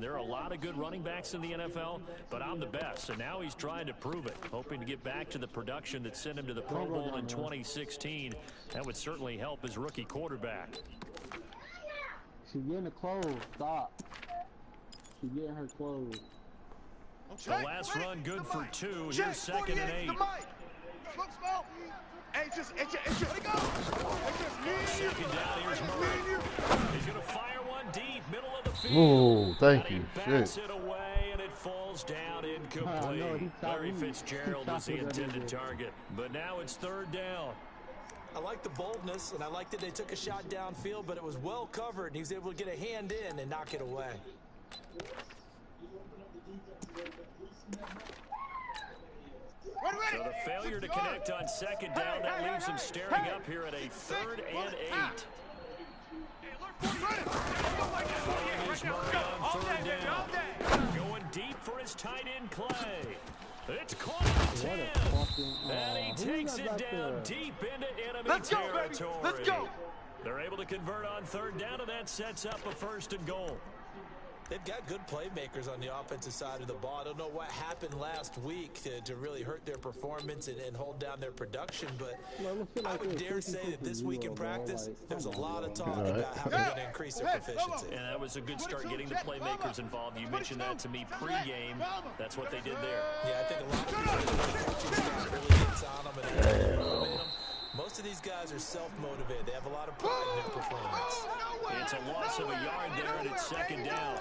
mentioned, there are a lot of good running backs in the NFL, but I'm the best. So now he's trying to prove it, hoping to get back to the production that sent him to the Pro Bowl in 2016. That would certainly help his rookie quarterback. She's getting the clothes. Stop. She's getting her clothes. The last run good for 2. Here's 2nd and 8. Second down, here's Murray. He's going to fire one deep, middle of the field. Oh, thank you. Pass it away, and it falls down incomplete. Larry Fitzgerald was the intended target, but now it's 3rd down. I like the boldness, and I like that they took a shot downfield, but it was well covered, and he was able to get a hand in and knock it away. So the failure to connect on 2nd down, that leaves him staring up here at a 3rd and 8. Here's Murray on 3rd down. Going deep for his tight end Clay. It's caught at 10. And he takes it down deep into enemy territory. Let's go. They're able to convert on 3rd down, and that sets up a 1st and goal. They've got good playmakers on the offensive side of the ball. I don't know what happened last week to really hurt their performance and hold down their production, but I would dare say that this week in practice, there's a lot of talk about how they're going to increase their proficiency. And that was a good start getting the playmakers involved. You mentioned that to me pregame. That's what they did there. Yeah, I think a lot of people really gets on them and motivate them. Most of these guys are self-motivated. They have a lot of pride in their performance. It's a loss of a yard there, and it's 2nd down.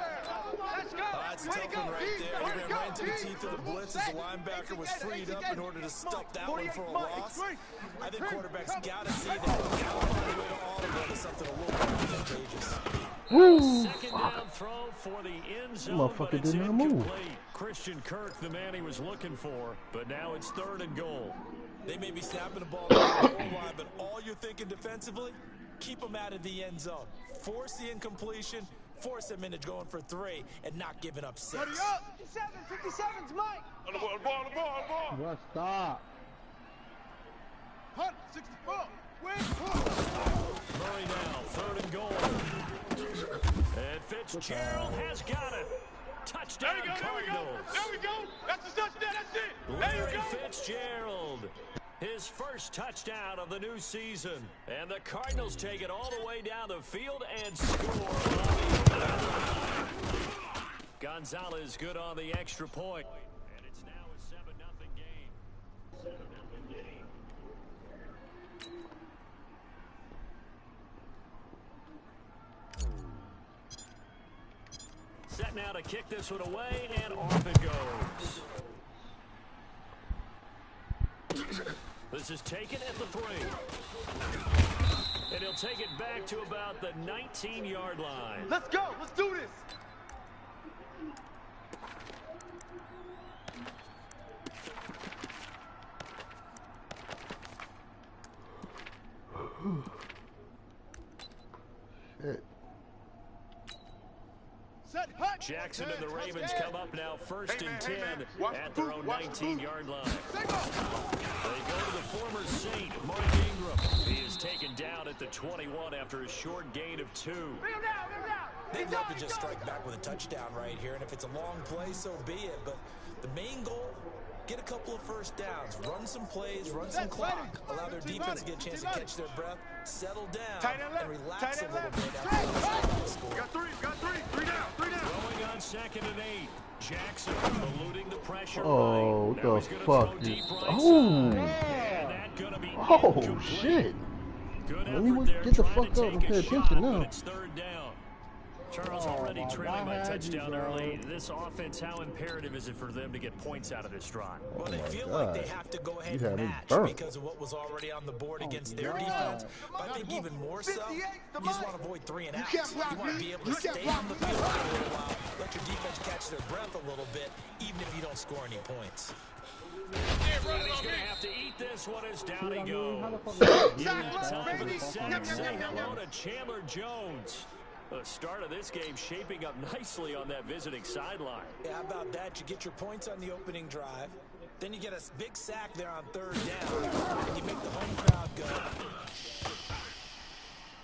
That's a tough one right there. He ran right into the teeth of the blitz as the linebacker was freed up in order to stop that one for a loss. I think quarterbacks got to see that. Got to find a way to audible to something a little more advantageous. Woo! 2nd down throw for the end zone, Motherfucker but it's didn't move. incomplete. Christian Kirk, the man he was looking for, but now it's 3rd and goal. They may be snapping the ball down the goal line, but all you're thinking defensively, keep them out of the end zone. Force the incompletion, force them into going for 3, and not giving up 6. 57's Mike. On the ball. What? Stop. 64. Murray now, 3rd and goal. And Fitzgerald has got it. Touchdown Cardinals. There we go. That's the touchdown. That's it. There you go. Fitzgerald. His first touchdown of the new season. And the Cardinals take it all the way down the field and score. Gonzalez good on the extra point. And it's now a 7-0 game. Set now to kick this one away, and off it goes. This is taken at the 3. And he'll take it back to about the 19-yard line. Let's go. Let's do this. Shit. Jackson and the Ravens come up now 1st and 10 at their own 19-yard line. They go to the former Saint, Mark Ingram. He is taken down at the 21 after a short gain of 2. They'd love to just strike back with a touchdown right here, and if it's a long play, so be it. But the main goal, get a couple of 1st downs, run some plays, run some clock, allow their defense to get a chance to catch their breath, settle down, and relax a little bit after the score. Got 3 down. Going on 2nd and 8. Jackson eluding the pressure. Oh, right. what the fuck? Oh, shit. Let me get the fuck up and pay attention now. It's 3rd down. Charles already trailing by touchdown early. This offense, how imperative is it for them to get points out of this drive? Well, they feel like they have to go ahead and match because of what was already on the board against their defense. But I think even more so, you just want to avoid 3 and outs. You want to be able to stay on the field for a little while, let your defense catch their breath a little bit, even if you don't score any points. He's going to have to eat this one as down he goes. Time for the sack. Say hello to Chandler Jones. The start of this game shaping up nicely on that visiting sideline. Yeah, how about that? You get your points on the opening drive. Then you get a big sack there on 3rd down. And you make the home crowd go.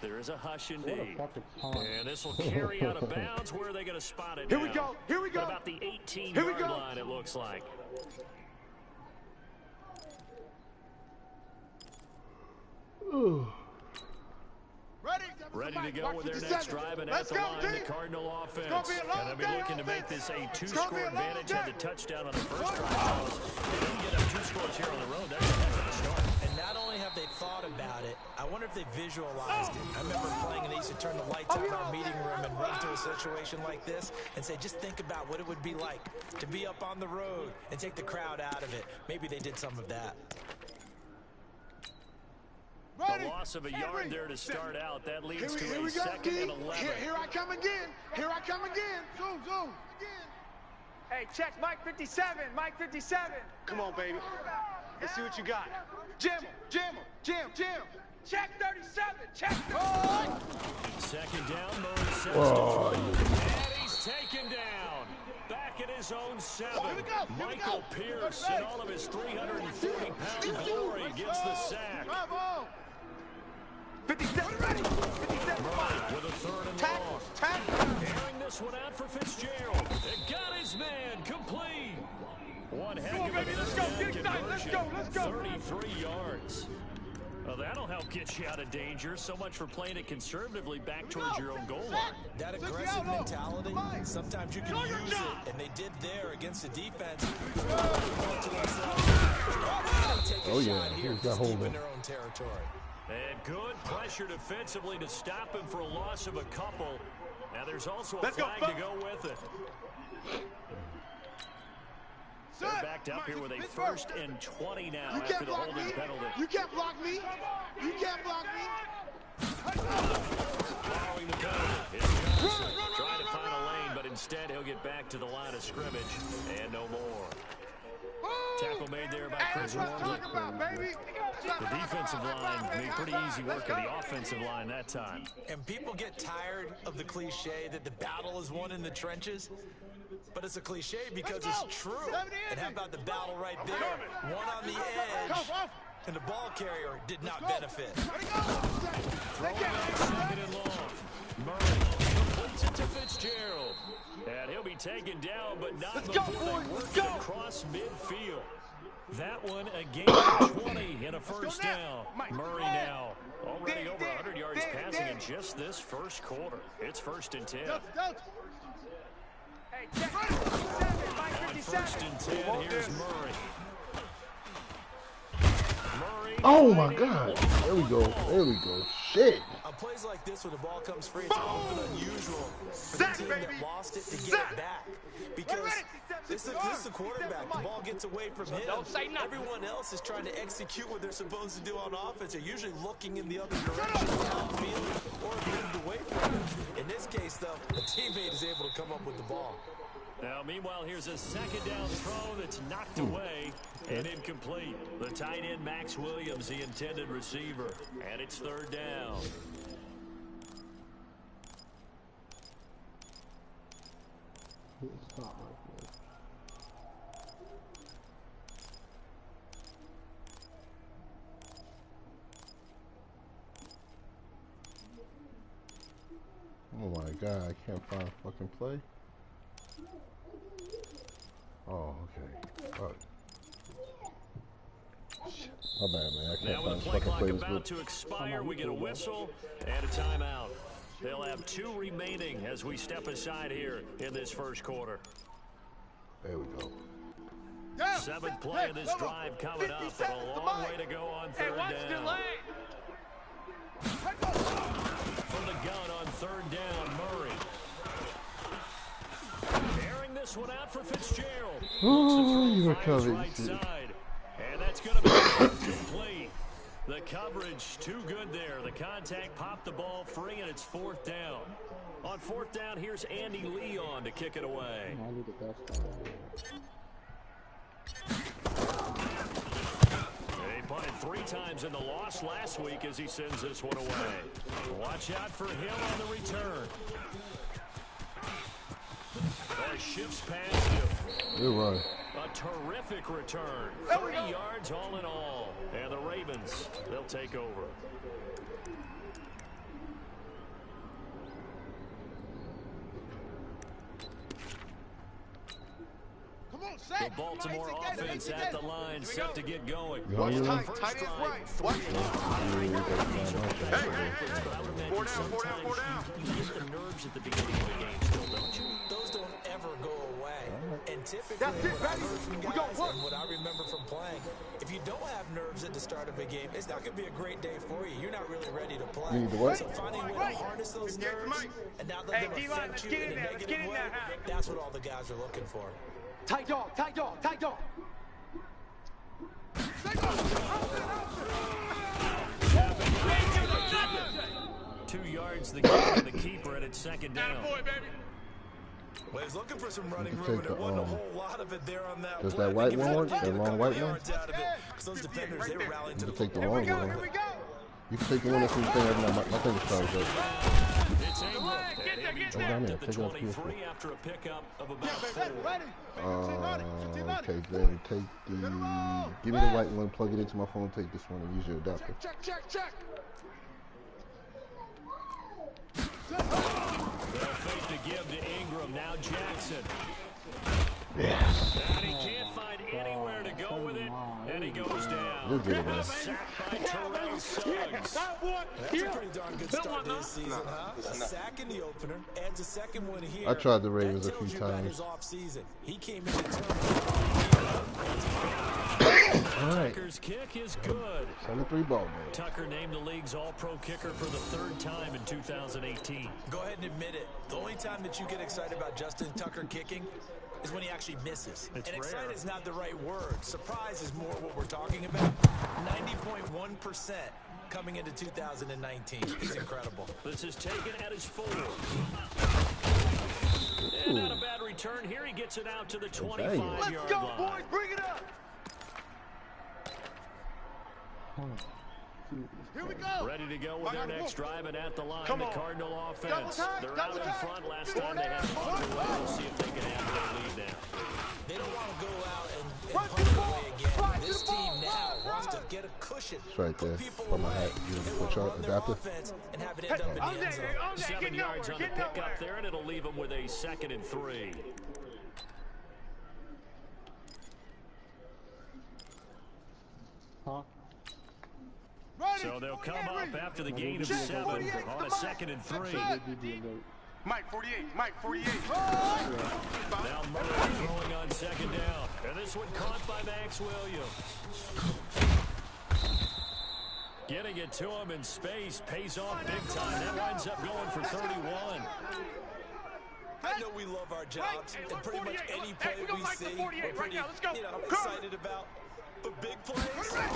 There There is a hush What a indeed. fucking punt. And this will carry out of bounds. Where are they going to spot it Here now? we go. Here we go. At about the 18-yard Here we go. line, it looks like. Ready to go with their next drive, and at the line, the Cardinal offense. And they'll be looking to make this a two-score advantage. Had the touchdown on the first drive. They didn't get up 2 scores here on the road. That's a heck of a start. And not only have they thought about it, I wonder if they visualized it. I remember playing and they used to turn the lights on in our meeting room and run through a situation like this and say, just think about what it would be like to be up on the road and take the crowd out of it. Maybe they did some of that. The loss of a yard there to start out. That leads to a 2nd and 11. Here I come again. Here I come again. Zoom, zoom. Hey, check Mike 57. Mike 57. Come on, baby. Let's see what you got. Jam him, jam him, jam, jam. Check 37. Check 37. Oh! 2nd down, Murray sets Oh, and he's taken down. Back at his own 7. Michael Pierce, in all of his 340-pound glory, gets the sack. Bravo! 57 ready. 57 Murray with a 3rd and long. Airing this one out for Fitzgerald. It got his man complete. One heck of a conversion. Let's go. 33 yards. Well, that'll help get you out of danger. So much for playing it conservatively back towards your own goal line. That aggressive mentality, sometimes you can use it, and they did there against the defense. Oh, yeah, here's that hold in their own territory. And good pressure defensively to stop him for a loss of a couple. Now there's also a flag to go with it. They're backed up here with a 1st and 20 now after the holding penalty. You can't block me. You can't block me. Following the penalty is Johnson trying to find a lane, but instead he'll get back to the line of scrimmage and no more. Tackle made there by Chris Wormley. The defensive line made pretty easy work of the offensive line that time. And people get tired of the cliche that the battle is won in the trenches. But it's a cliche because it's true. And how about the battle right there? One on the edge, and the ball carrier did not benefit. Throwing out 2nd and long. Murray completes it to Fitzgerald. And he'll be taken down, but not before they work it across midfield. That one a gain of 20 and a 1st down. Murray now already over 100 yards passing in just this first quarter. It's 1st and 10. Hey, check 57. Mike On 57. 1st and 10, here's Murray. Murray. Oh, my God. There we go. There we go. Shit. On plays like this, when the ball comes free, it's often unusual for the team that lost it to get it back. Because this is the quarterback. The ball gets away from him. Everyone else is trying to execute what they're supposed to do on offense. They're usually looking in the other direction, downfield, or moved away from it. In this case, though, the teammate is able to come up with the ball. Now, meanwhile, here's a 2nd down throw that's knocked away and incomplete. The tight end, Max Williams, the intended receiver. And it's 3rd down. It's not like this. Oh, my God. I can't find a fucking play. Oh, okay. Fuck. Shit. My bad, man. I can't Now with find the a play fucking clock play. about to expire, we get a whistle and a timeout. They'll have 2 remaining as we step aside here in this first quarter. There we go. 7th play of this drive coming up, and a long way to go on 3rd down. From the gun on 3rd down, Murray. Airing this one out for Fitzgerald. Oh, you Looks to throw, recovered. finds right side. And that's going to be complete. The coverage too good there. The contact popped the ball free, and it's 4th down. On 4th down, here's Andy Leon to kick it away. I need the best He punted 3 times in the loss last week as he sends this one away. Watch out for him on the return. Shifts past him. Good run. A terrific return. 30 yards all in all. And the Ravens, they'll take over. The Baltimore offense at the line, set to get going. Watch tight. Tight is right. Watch it. Hey. 4 down. You get the nerves at the beginning of the game still, don't you? Those don't ever go away. And typically, That's it, baby. We got work. and what I remember from playing, if you don't have nerves at the start of a game, it's not going to be a great day for you. You're not really ready to play. You need to what? So finding a way to harness those nerves and not let them affect you in a negative way, that's what all the guys are looking for. Tight dog. 2 yards the game for the keeper, and it's second down. Well, he's looking for some running room, and there wasn't a whole lot of it there on that Does play. that white one work? That long white one? Yards out of it, 'cause those defenders, they were rallying to You the can take the football. long one. You can take the one that's in the thing. My thing is charged up. It's Ingram, and he'll be Go down dropped there. at the Take it off 23 after a pickup of about 4. Okay, then take the. Give me the white one, plug it into my phone, take this one, and use your adapter. Check. They'll fake the give to Ingram, now Jackson. Yes. And he can't find anywhere to go with it, and he goes down. You're good, man. Sacked by Terrell Suggs. That's a pretty darn good start this season, huh? A sack in the opener, adds a second one here. I tried the Ravens That a few tells you about times. his off-season. He came in determined. Tucker's kick is good. 73 ball, man. Tucker named the league's all-pro kicker for the 3rd time in 2018. Go ahead and admit it. The only time that you get excited about Justin Tucker kicking is when he actually misses. It's and rare. excited is not the right word. Surprise is more what we're talking about. 90.1% coming into 2019. It's incredible. This is taken at his 4. And not a bad return here. He gets it out to the 25-yard line. Boys, bring it up. Here we go. Ready to go with their next drive, and at the line, Come the on. Cardinal offense. Double time, They're double out in time. front. Last time they had it underway. We'll see if they can have their lead now. They don't want to go out and punt it away again. This team now wants to get a cushion. It's right there. Put people Put my away. hat. You They put want to your run their adapter. offense and have it end up in the end zone. 7 yards on the pickup there, and it'll leave them with a 2nd and 3. Huh? So they'll come up after the gain of 7 on a 2nd and 3. Mike 48. Now Murray throwing on 2nd down. And this one caught by Max Williams. Getting it to him in space pays off big time. That winds up going for 31. I know we love our jobs, and pretty much any play we see, we're pretty, excited about. But big plays, let's face it,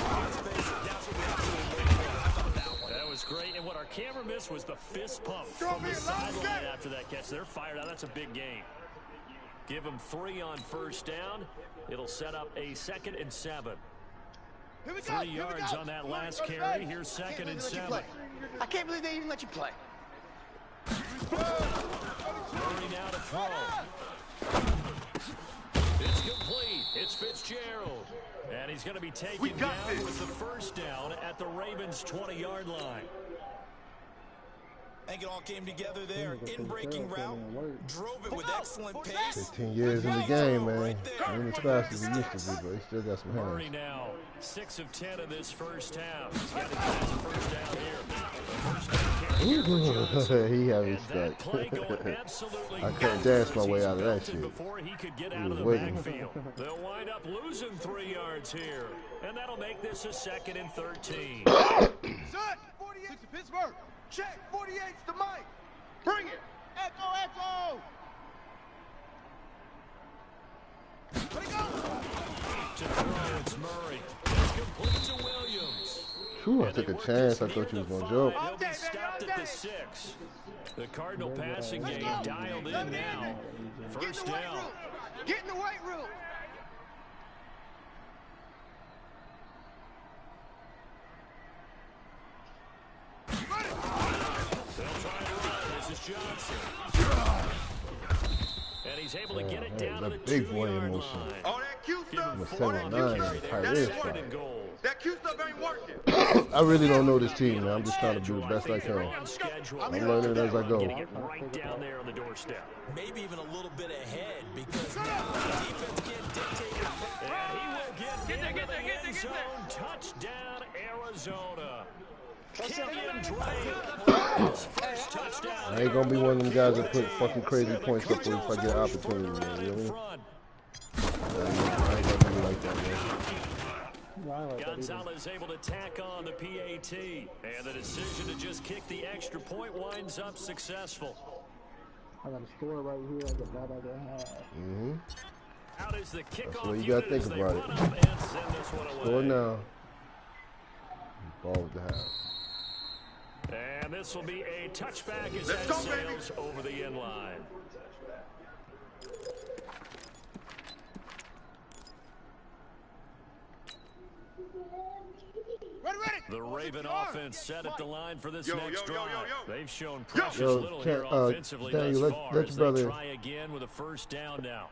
that's what we have to wait for. How about that one? That was great, and what our camera missed was the fist pump from the sideline after that catch. They're fired out. That's a big game. Give them 3 on 1st down. It'll set up a 2nd and 7. 3 yards on that last carry. Here's 2nd and 7. I can't believe they even let you play. Murray now to throw. It's complete. It's Fitzgerald. And he's going to be taken down with the 1st down at the Ravens' 20-yard line. I think it all came together there. In-breaking route, drove it with excellent pace. 15 years in the game, man. Ain't as fast as he used to be, but he still got some Murray hands. now 6 of 10 in this 1st half. He's got his 1st down here. The 1st down carry. He had me And that play stuck. going absolutely I couldn't dance my nuts way as out of he's that belted shit. before he could get He out of was the waiting. backfield. They'll wind up losing 3 yards here. And that'll make this a 2nd and 13. Set. 48 to Pittsburgh. Check. 48's to Mike. Bring it. Echo. Let it go. To throw, it's Murray. It's complete to Williams. Whew, I took a chance. I thought you was going to joke. He'll be stopped at the 6. The Cardinal passing game dialed in now. 1st down. Get in the weight room. They'll try to run. This is Johnson. And he's able to get it down to the that big boy 2-yard emotion. line. All that cute Give him stuff. 4 7'9" on the is carry there. tight That's as 2nd fuck. and goal. That cute stuff ain't working. I really don't know this team, man. I'm just trying to do the best I can. On schedule. I'm learning as I go. Getting it right down there on the doorstep. Maybe even a little bit ahead because now the defense can't dictate Kenyon Drake. His first touchdown. I ain't gonna be one of them guys that put fucking crazy points up if I get an opportunity, man. You know what I mean? I ain't gonna be like that, man. Gonzalez able to tack on the PAT, and the decision to just kick the extra point winds up successful. I got a score right here. I got that other half. Out is the kickoff. That's what you gotta think about it. Score now. Ball with the half. And this will be a touchback as that sails over the end line. The Raven offense set at the line for this next drive. They've shown precious little here offensively thus far as they try again with a first down now.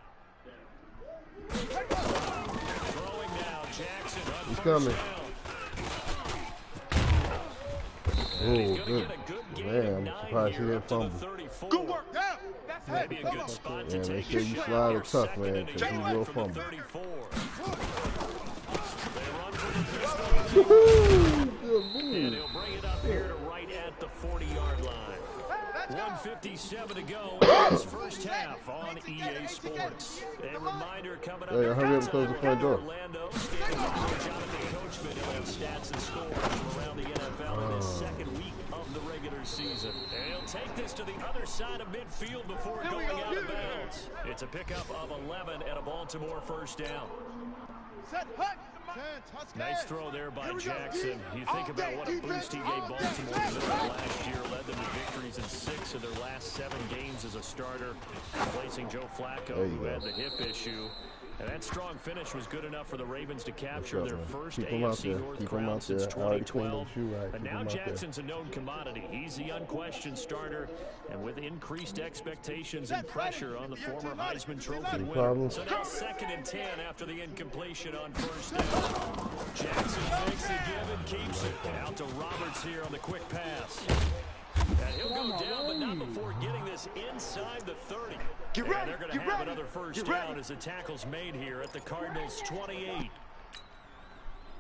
Throwing now, Jackson. He's coming. Oh, good. Man, I'm surprised he didn't fumble. Good work, down. That's Maybe a good spot to Yeah, make take sure you slide or tough, man, because he will fumble. And he'll bring it up here to right at the 40-yard line. 1:57 to go in this first half on EA Sports. A reminder coming up. Hey, hurry up and close the front door. Orlando standing by Jonathan Coachman who have stats and scores from around the NFL in his second week of the regular season. And he'll take this to the other side of midfield before going out of bounds. It's a pickup of 11 and a Baltimore first down. Nice throw there by Jackson. You think about what a boost he gave Baltimore last year. Led them to victories in 6 of their last 7 games as a starter, replacing Joe Flacco, who had the hip issue. And that strong finish was good enough for the Ravens to capture their first AFC North crown since 2012. But now Jackson's a known commodity. He's the unquestioned starter, and with increased expectations and pressure on the former Heisman Trophy winner. So now 2nd and 10 after the incompletion on first down. Jackson fakes the give and keeps it. Out to Roberts here on the quick pass. And he'll go down, but not before getting this inside the 30. And they're going to have another first down as the tackle's made here at the Cardinals' 28.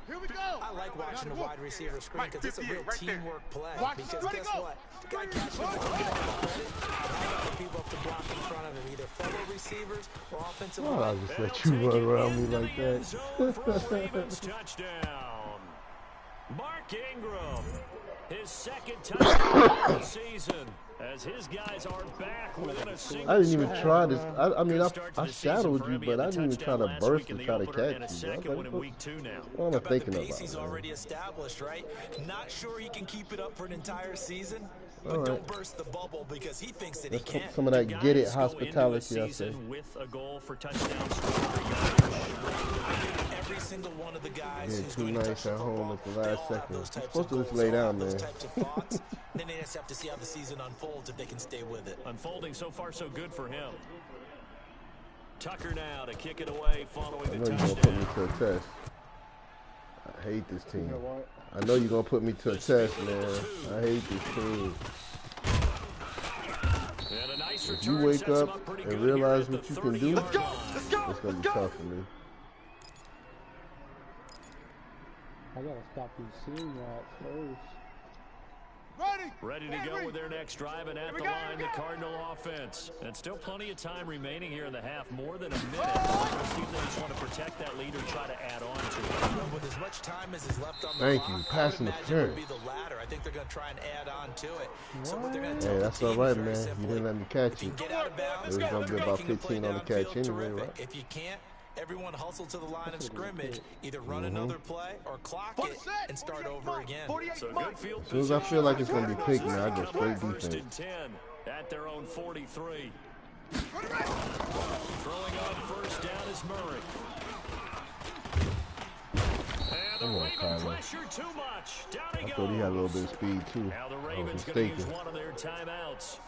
Here we go. I like watching the wide receiver screen because it's a real teamwork play. Because guess what? The guy catches the ball, and I got the people up to block in front of him, either fellow receivers or offensive line. I'll just let you run around me like that. Touchdown. Mark Ingram. His second touchdown of the season as his guys are back within a single. I didn't even try this. I mean, I shadowed you, but I didn't even try to burst and try to catch you. What am I thinking about? He's already established, right? Not sure he can keep it up for an entire season, but right. Don't burst the bubble because he thinks that he can. Some of that get it hospitality, I say. With a goal for touchdowns. Every single one of the guys who's too going to nice touch at the home football, at the last second. those types Supposed of to just goals, lay down, those man. types of thoughts. Then they just have to see how the season unfolds if they can stay with it. Unfolding so far so good for him. Tucker now to kick it away following the touchdown. I know you're going to put me to a test. I hate this team. I know you're going to put me to a test, man. I hate this team. If you wake up and realize what you can do, it's going to be tough for me. I gotta stop these seam routes first. Ready to go with their next drive, and at the line, the Cardinal offense. And still plenty of time remaining here in the half, more than a minute. Let's see if they just want to protect that lead or try to add on to it. With as much time as is left on the Thank clock, you. Pass interference. would be the latter. I think they're going to try and add on to it. So what they're going to Hey, that's all right, man. You didn't let me catch it. Get out of bounds, It was going to be about 15 on the catch anyway, right? If you can't, everyone hustle to the line of scrimmage, either run another play or clock it and start over again. So good field As soon as I feel like it's going to be picked, man, I go straight defense. 1st and 10 at their own 43. Throwing on first down is Murray. And the Ravens pressure too much. Down he goes. I thought he had a little bit of speed, too. Now the Ravens going to use one of their timeouts.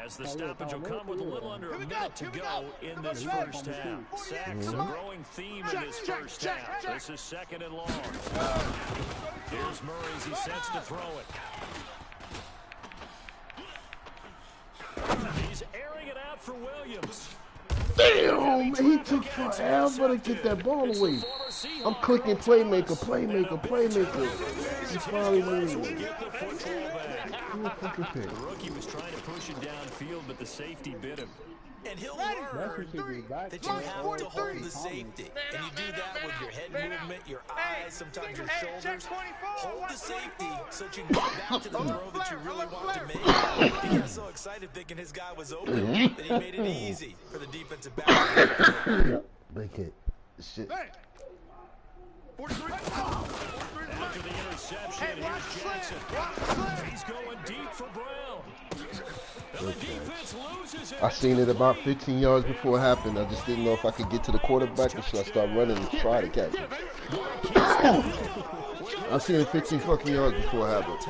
As the stoppage will come with a little under a minute to go in this first half. Sacks a growing theme in this first half. This is 2nd and long. Here's Murray as he sets to throw it. He's airing it out for Williams. Damn, he took forever to get that ball away. I'm clicking playmaker. He finally moved. The rookie was trying to push it downfield, but the safety bit him. And he'll learn that you have to hold the safety. And you do that with your head movement, your eyes, sometimes your shoulders. Hold the safety so that you can get back to the throw that you really want to make. He got so excited thinking his guy was open that he made it easy for the defensive back. Make it. Shit. After the interception, here's Jackson. He's going deep for Brown. And the defense loses it. I seen it about 15 yards before it happened. I just didn't know if I could get to the quarterback or should I start running and try to catch it. I seen it 15 fucking yards before it happened.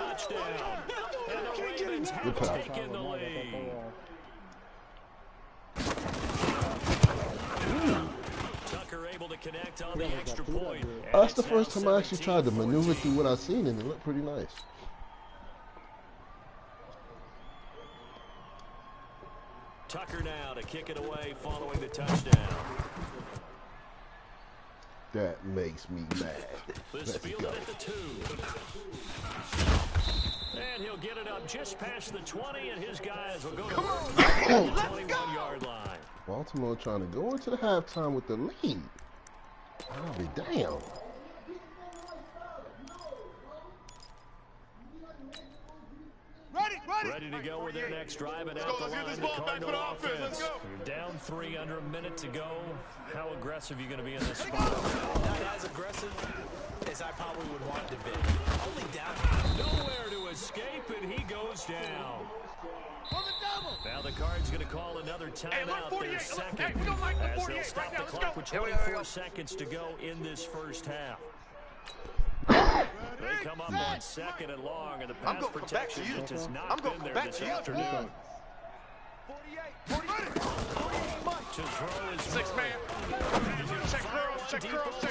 Good pass. Connect on the extra point. That's the first time I actually tried to maneuver through what I've seen, and it looked pretty nice. Tucker now to kick it away following the touchdown. That makes me mad. Let's field it at the 2. And he'll get it up just past the 20, and his guys will go to the 21-yard line. Baltimore trying to go into the halftime with the lead. I'll be damn. Ready to go with their next drive, and at the line, the Cardinal offense. You're down 3 under a minute to go. How aggressive are you going to be in this spot? Not as aggressive as I probably would want to be. Only down. Nowhere to escape, and he goes down. Now the Card's going to call another timeout, their second, as they'll stop the clock with 24 seconds to go in this first half. They come up on 2nd and long, and the pass protection just has not been there this afternoon. 48. To throw is 6 man. Check girls.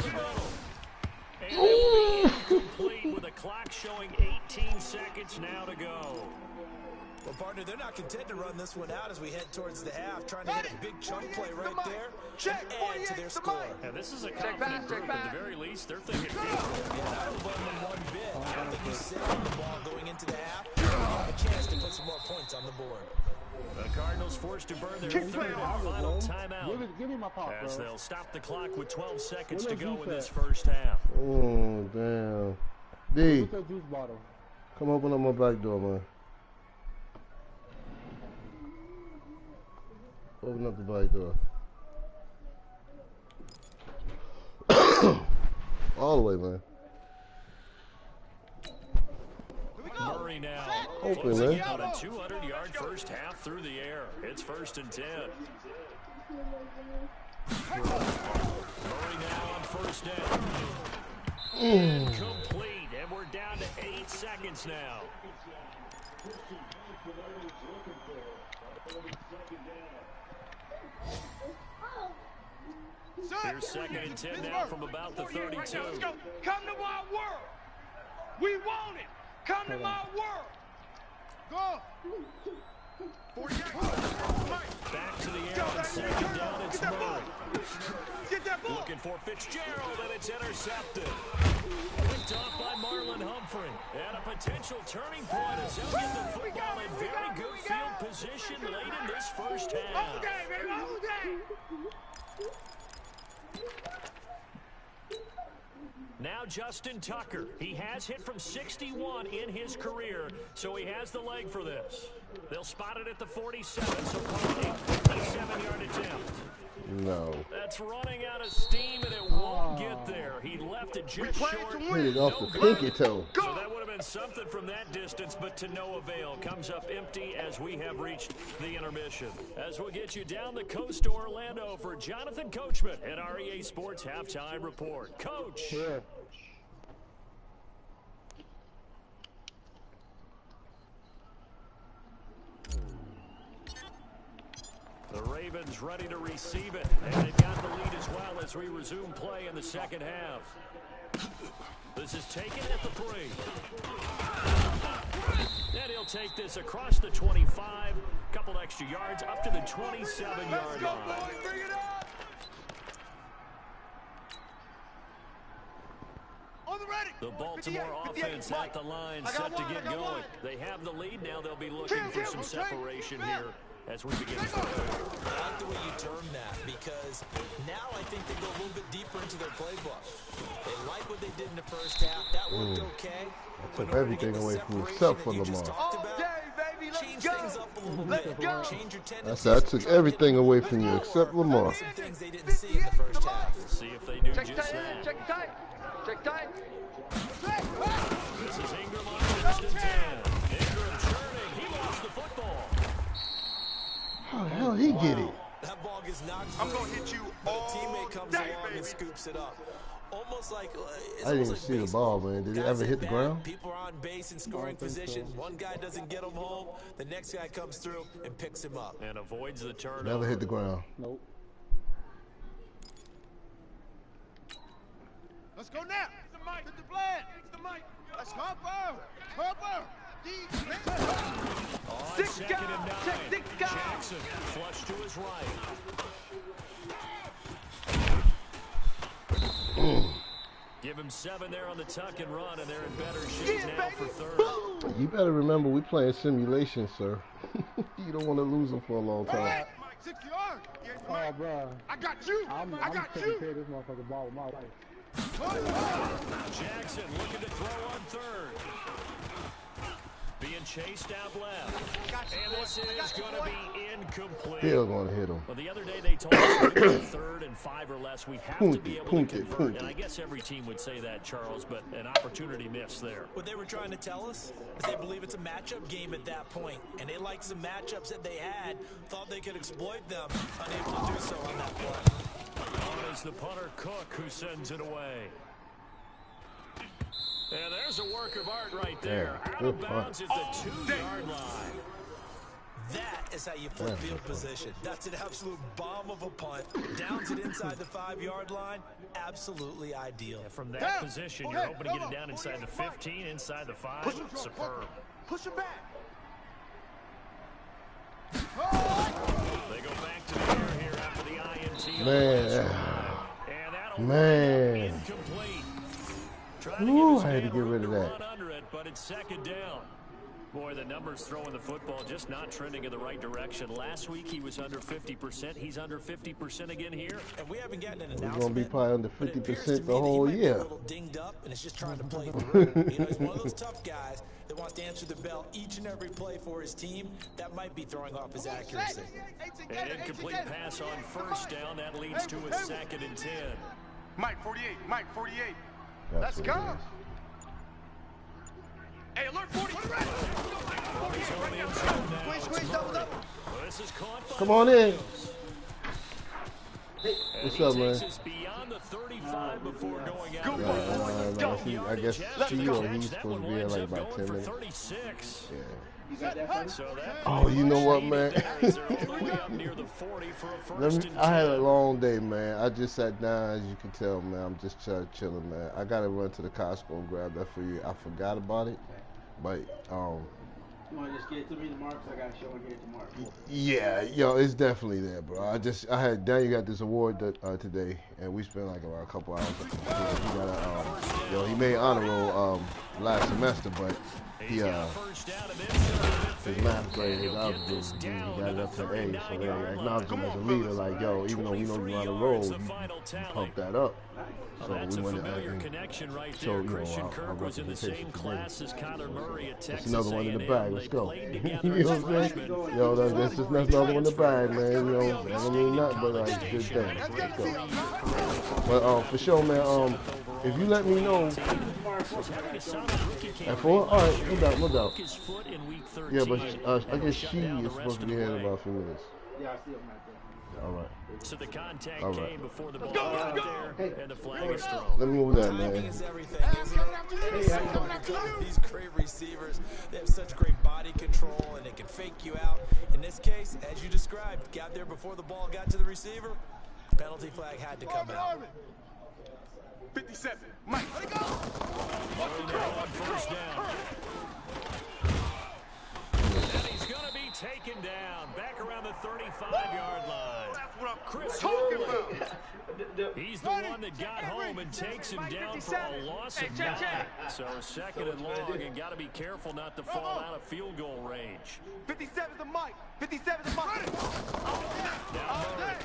And it will be incomplete with a clock showing 18 seconds now to go. Well, partner, they're not content to run this one out as we head towards the half, trying to hit a big chunk play right there and add to their score. Yeah, this is a confident group. At the very least, they're thinking deep. Yeah, I don't blame them one bit. I don't think you sit on the ball going into the half. You have a chance to put some more points on the board. The Cardinals forced to burn their 3rd and final timeout Give me my pop, as bro. they'll stop the clock with 12 seconds to go in this first half. Oh, damn. D, What's that juice bottle? come open up my back door, man. Open up the back door. All the way, man. Murray now. Open, Closing man. out a 200-yard first half through the air. It's 1st and 10. Murray now on 1st down. Incomplete, and we're down to 8 seconds now. Here's 2nd and 10 now from about the 32. Let's go. Come to my world. We want it. Come to my world. Go. 48. Back to the air on 2nd down. It's Murray. Get that ball. Looking for Fitzgerald, and it's intercepted. Picked off by Marlon Humphrey. And a potential turning point as he'll get the football in very good field position late in this first half. Hold that, baby. Hold that. Now Justin Tucker. He has hit from 61 in his career, so he has the leg for this. They'll spot it at the 47, so call it a 57-yard attempt. No. That's running out of steam, and it won't get there. He left it just short. Hit it off the pinky toe. So that would have been something from that distance, but to no avail. Comes up empty as we have reached the intermission. As we'll get you down the coast to Orlando for Jonathan Coachman at our EA Sports Halftime Report. Coach. Yeah. The Ravens ready to receive it, and they've got the lead as well as we resume play in the second half. This is taken at the 3. And he'll take this across the 25, couple extra yards up to the 27-yard line. Bring it up. The Baltimore offense at the line, set to get going. They have the lead now. They'll be looking for some separation here as we begin. I like the way you term that, because now I think they go a little bit deeper into their playbook. They like what they did in the first half. That worked okay. Took everything away from me except for Lamar. Change things up a little bit. Change your tendencies. I said I took everything away from you except Lamar. Some things they didn't see in the first half. We'll see if they do just that. Check tight. Check tight. This is Ingram on first and 10. Ingram churning. He lost the football. How the hell he get it? That ball gets knocked. I'm gonna hit you all a teammate comes day, along baby. and scoops it up. Almost like I didn't even see the ball, man. Did it ever hit the ground? People are on base in scoring position. One guy doesn't get him home. The next guy comes through and picks him up. And avoids the turnover. Never hit the ground. Nope. Let's go now. It's the mic. Hit the blast. It's the mic. Let's cover. Cover. On Six second down. and 9. Check 6 down. Jackson flush to his right. Give him 7 there on the tuck and run, and they're in better shape now for third. You better remember we playing simulation, sir. You don't want to lose them for a long time. Mike, 60 yards. Oh, bro. I got you. I'm taking care of this motherfucking ball with my life. Jackson looking to throw on third. Being chased out left. And this is going to be incomplete. Still going to hit him. Well, the other day they told us that third and 5 or less, we have to be able to convert. And I guess every team would say that, Charles, but an opportunity missed there. What they were trying to tell us is they believe it's a matchup game at that point, and they liked some matchups that they had, thought they could exploit them, unable to do so on that play. On is the punter Cook, who sends it away. And there's a work of art right there. Out of bounds at the 2-yard line. That is how you flip field position. That's an absolute bomb of a punt. Downs it inside the 5-yard line. Absolutely ideal. And from that position, you're hoping to get it down inside the 15, inside the 5. Superb. Push him back. They go back to the air here after the INT. Man. Incomplete. Ooh, I had to get rid of that. Under it, but it's second down. Boy, the numbers throwing the football just not trending in the right direction. Last week he was under 50%. He's under 50% again here. And we haven't gotten an He's announcement. going to be probably under 50% the He whole might be year. a little dinged up and is just trying to play through. You know, he's one of those tough guys that wants to answer the bell each and every play for his team. That might be throwing off his accuracy. An incomplete pass on first down. That leads to a 2nd and 10. Mike 48. Mike 48. That's Let's what go. it is. Hey, alert 40. Squeeze, double. This is caught by Come on in. and What's he up, takes man? us beyond the 35 before going out. I guess to you or he's supposed to be in like about 10 minutes. 36. Yeah. So that Oh, you know what, man? they're all the way up near the 40 for a first and 10. I had a long day, man. I just sat down, as you can tell, man. I'm just chilling, man. I gotta run to the Costco and grab that for you. I forgot about it, but You want to just get it to me tomorrow? Because I got to show and get it tomorrow. yeah, yo, it's definitely there, bro. I had Daniel got this award today, and we spent like around a couple hours. He got he made honor roll last semester, but he his math grade, his algebra, he got it up to A, so they acknowledged him as a leader. Like, yo, even though we know you on a roll, you pump that up. So That's a we went familiar and connection right so, there. you know, Christian our Kirk was in the same representation class as Kyler Murray at Texas That's another one in the A&M. bag. Let's They go. played You together know as what I'm saying? freshmen. Yo, that's just another one in the bag, man. You know, that don't mean nothing but like good thing. Let's go. But for sure, man. If you let me know at 4, all right, no doubt. Yeah, but I guess she is supposed to be here in about a few minutes. Yeah, I see him right there. All right. So the contact All right. came before the ball got there, and the flag is thrown. Let me move that, Timing man. is everything, isn't it? These great receivers, they have such great body control, and they can fake you out. In this case, as you described, got there before the ball got to the receiver. Penalty flag had to come out. 57. Mike, let it go. Now on first down. And he's going to be taken down back around the 35-yard line. That's what I'm Chris talking Worley. about. He's the one that got home and takes him down for a loss of 9. So a second and long, and got to be careful not to fall out of field goal range. 57 the mic. 57 the mic. Now Murray.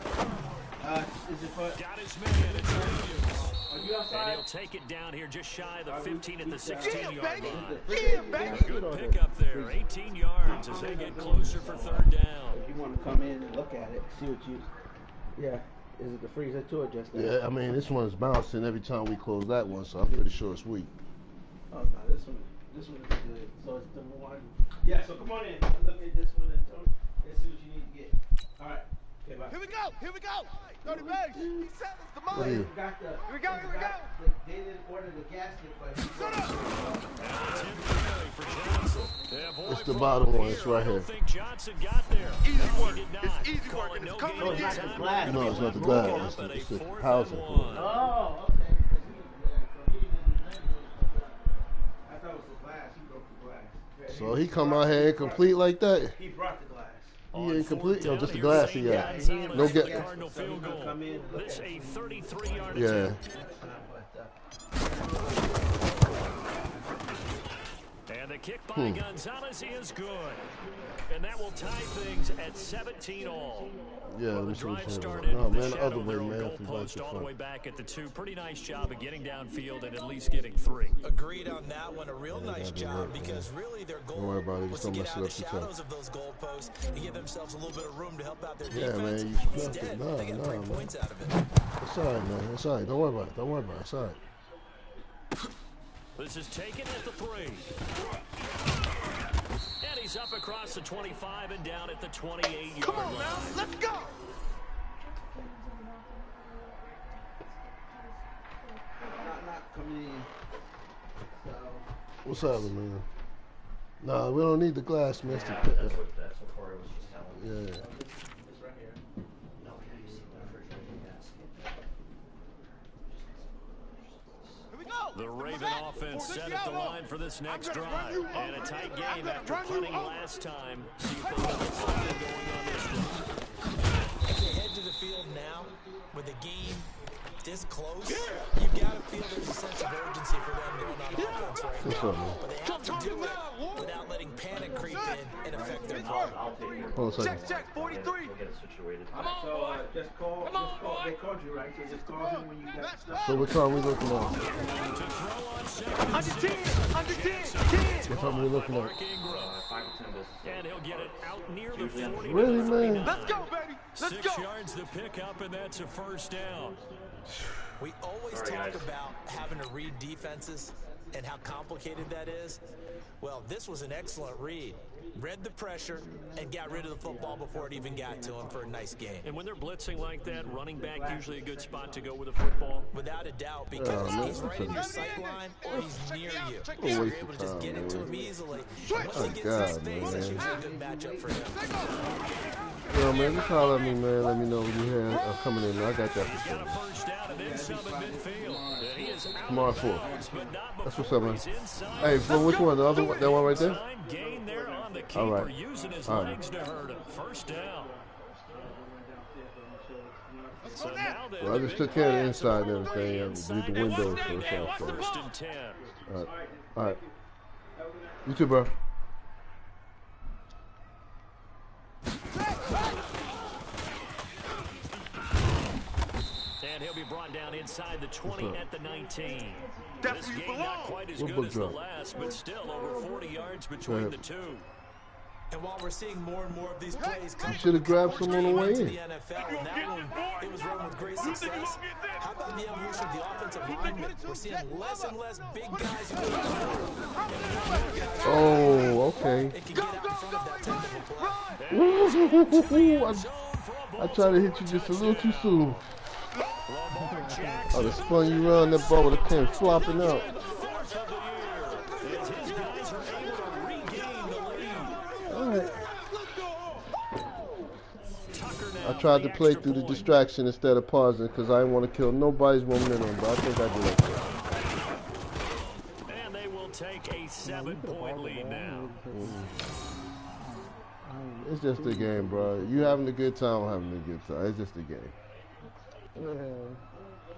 Is it for? Got his man. It's Williams. Are you outside? And he'll take it down here just shy of the 15 at the 16-yard line. Yeah, baby. Good pickup there. 18 yards as they get closer for 3rd down. If you want to come in and look at it, see what you. Yeah. Is it the freezer too or just that? Yeah, I mean, this one's bouncing every time we close that one, so I'm pretty sure it's weak. Oh, no, this one is good. So it's the one. Yeah, so come on in. Look at this one and see what you need to get. All right. Okay, bye. Here we go. Here we go. 30 bags. 57 the What are mic. you? Here we go. Here we go. They didn't order the gasket, but Shut up. It's the bottom one. It's right here. Johnson got there. Easy work. He did not. It's easy Call work. it And it's no coming gain. it's not the glass. No, it's not the glass. It's the Fourth housing. and 1. Oh, okay. I thought it was the glass. He broke the glass. So he come out here incomplete like that? He brought the glass. He incomplete? Yo, just the glass he got. No get get. Cardinal field goal. This a 33-yard Yeah. attempt. And the kick by Gonzalez is good. And that will tie things at 17 all. Yeah, Well, the this drive was started no, with man, the the other shadow way, there on man. goal If you like post the all the front. way back at the 2. Pretty nice job of getting downfield and at least getting 3. Agreed on that one. A real nice job because really their goal Don't worry about it. was Just to don't get mess out it of the up shadows of those goalposts and give themselves a little bit of room to help out their Yeah, defense. man, you snuffed Instead, it. Nah, they got nah, 3 man. points out of it. It's all right, man. It's all right. Don't worry about it. Don't worry about it. It's all right. This is taken at the 3. And he's up across the 25 and down at the 28-yard Come on line. now. Let's go. Not coming in. So. What's happening, man? Nah, we don't need the glass, man. That's what Corey was just telling me. Yeah. It's right here. No, yeah, you see the refrigerator basket. Here we go. The Raven offense set at the line for this next drive. And a tight game after punting last time. See if they got something going on this one. As they head to the field now, with the game this close, you've got to feel there's a sense of urgency for them going on offense right What's now. up, man? But they have to do it without letting panic creep in and affect their play. I'll take your Hold on a second. Check. 43. We'll get it situated. So just call. They called you, right? So just call him when you got stuff. So what time we looking at? To throw on second Under 10. Under 10. 10. What time we looking at? Mark Ingram. 5 to 10 business. And he'll get it out near the 40. Really, man? Let's go, baby. Let's 6 go. yards the pickup, and that's a 1st down. We always talk about having to read defenses and how complicated that is. Well, this was an excellent read. Read the pressure and got rid of the football before it even got to him for a nice game. And when they're blitzing like that, running back usually a good spot to go with a football. Without a doubt, because he's right in your sight line or he's near you. So you're able to just get into him easily. And once he gets in space, that's usually a good matchup for him. Yo, man, just holler at me, man. Let me know when you have coming in. I got that He's for got a sure. 1st down and then some at midfield. And he is out Tomorrow of 4. bounds, but not That's what's before up, man. he's inside. Hey, for which one? The other one? That one right there? Time gain there on the keeper, All right. using his All right. legs to hurt him. 1st down. So now then, Well, I just took care of the inside and everything. And inside did the and windows, so third it's down, all set. 1st and 10. All right. All right. You too, bro. And he'll be brought down inside the 20 at the 19. That's This where you game not belong. quite as What good book as the drop? last, but still over 40 yards between the two. And while we're seeing more and more of these plays come You should have grabbed some on the way to in. the NFL, and that one, it was run with great success. How about the evolution of the offensive linemen? We're seeing less and less big guys who go Oh, okay. It can get out in front of that technical play. I tried to hit you just a little too soon. I'd have spun you around that ball would have came flopping out. Alright. I tried to play through the distraction instead of pausing because I didn't want to kill nobody's momentum, but I think I did okay. And they will take a 7-point lead now. It's just a game, bro. You having a good time, I'm having a good time. It's just a game.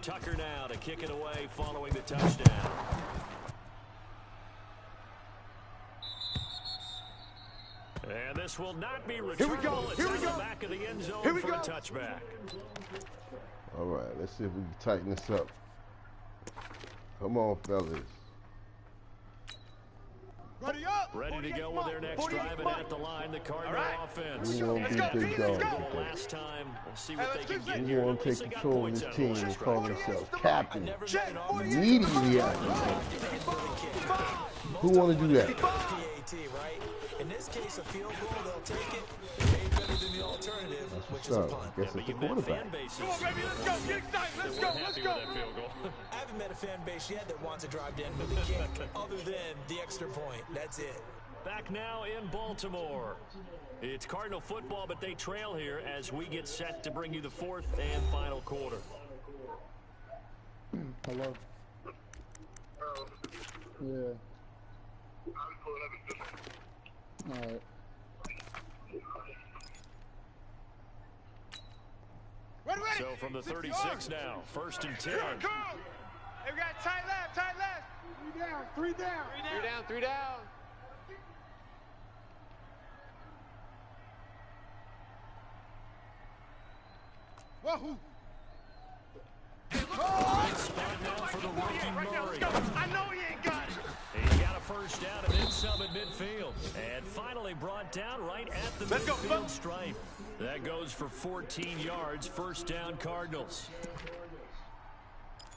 Tucker now to kick it away following the touchdown. And this will not be returnable. It's on the back of the end zone for a touchback. All right, let's see if we can tighten this up. Come on, fellas. Ready up. Ready to go with their next drive, and at the line, the Cardinal offense. We want to be big dogs. Last time, we'll see what they can get We here. want to take control of this team and call themselves captain. Check. Immediately after that. Who want to do that? PAT, right? In this case, a field goal, they'll take it. Way better than the alternative, which is a punt. Guess it's the quarterback. Come on, baby, let's go. Get excited. Let's go. Let's go. I haven't met a fan base yet that wants to drive to end with a kick, other than the extra point. That's it. Back now in Baltimore. It's Cardinal football, but they trail here as we get set to bring you the fourth and final quarter. Hello. Yeah. All right. Ready. So from the 36 now, 1st and 10. Here it comes. Hey, we got tight left. Three down. Wahoo. Great spot now for the rookie Murray. I know he ain't got it. He got a first down and then some at midfield. And finally brought down right at the midfield stripe. That goes for 14 yards. First down, Cardinals.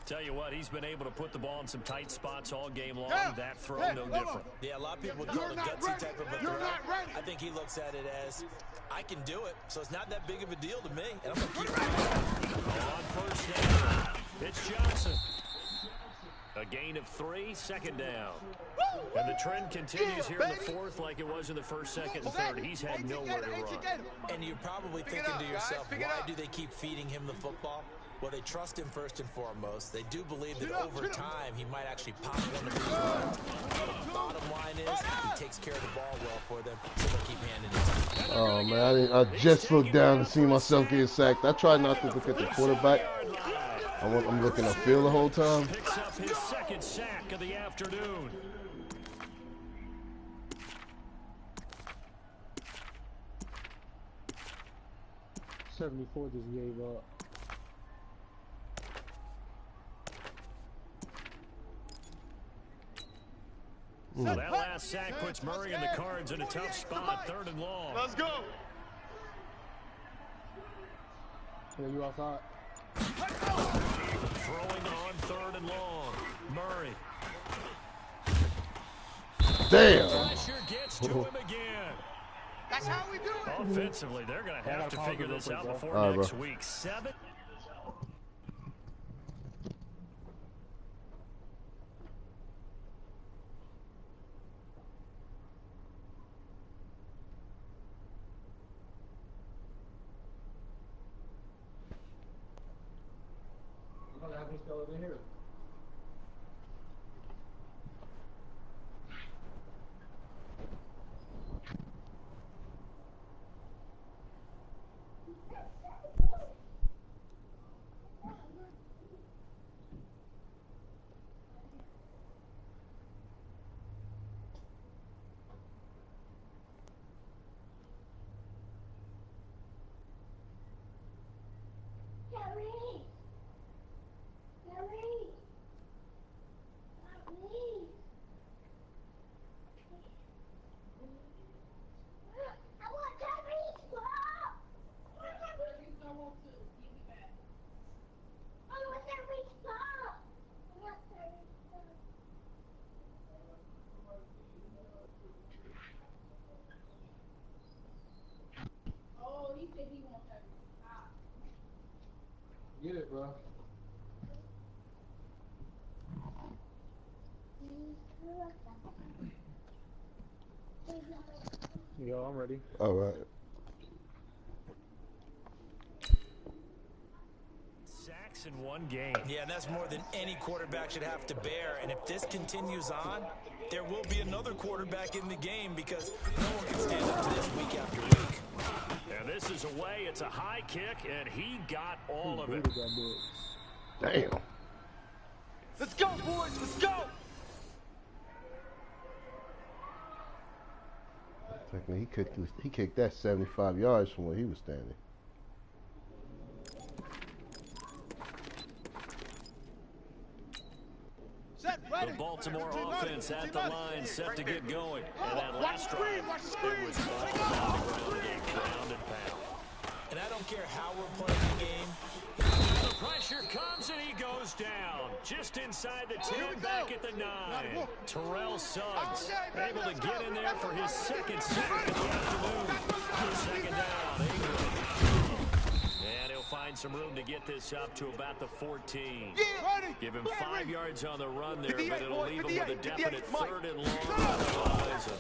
Tell you what, he's been able to put the ball in some tight spots all game long. That throw, no different. Yeah, a lot of people would call it gutsy type of a throw. I think he looks at it as, I can do it, so it's not that big of a deal to me, and I'm going to keep it. On first down, it's Johnson. A gain of 3, second down. And the trend continues here in the fourth like it was in the first, second, and third. He's had nowhere to run. And you're probably thinking to yourself, why do they keep feeding him the football? Well, they trust him first and foremost. They do believe that over time he might actually pop one of these runs. The bottom line is he takes care of the ball well for them, so they'll keep handing it to him. Oh, man, I just looked down to see myself get sacked. I try not to look at the quarterback. I'm looking upfield the whole time. Picks up his second sack of the afternoon. '74 just gave up. So that last sack puts Murray and the Cards in a tough spot, 3rd and long. Let's go. Yeah, you outside. Throwing on 3rd and long. Murray. Damn. Pressure gets to him again. That's how we do it. Offensively, they're going to have to figure this out before next week. 7. In here. Get it, bro. Yo, I'm ready. All right. Sacks in one game. Yeah, and that's more than any quarterback should have to bear. And if this continues on, there will be another quarterback in the game because no one can stand up to this week after week. And this is away. It's a high kick, and he got all of it. Damn. Let's go, boys. Let's go. Technically, he kicked that 75 yards from where he was standing. The Baltimore offense at the line, set to get going. And that last drive, it was all about the ground game, ground and pound. And I don't care how we're playing the game. The pressure comes and he goes down. Just inside the 10, back at the 9. Terrell Suggs able to get in there for his second sack of the afternoon. Second down, England. And he'll find some room to get this up to about the 14. Give him 5 yards on the run there, but it'll leave him with a definite 3rd and long on the horizon.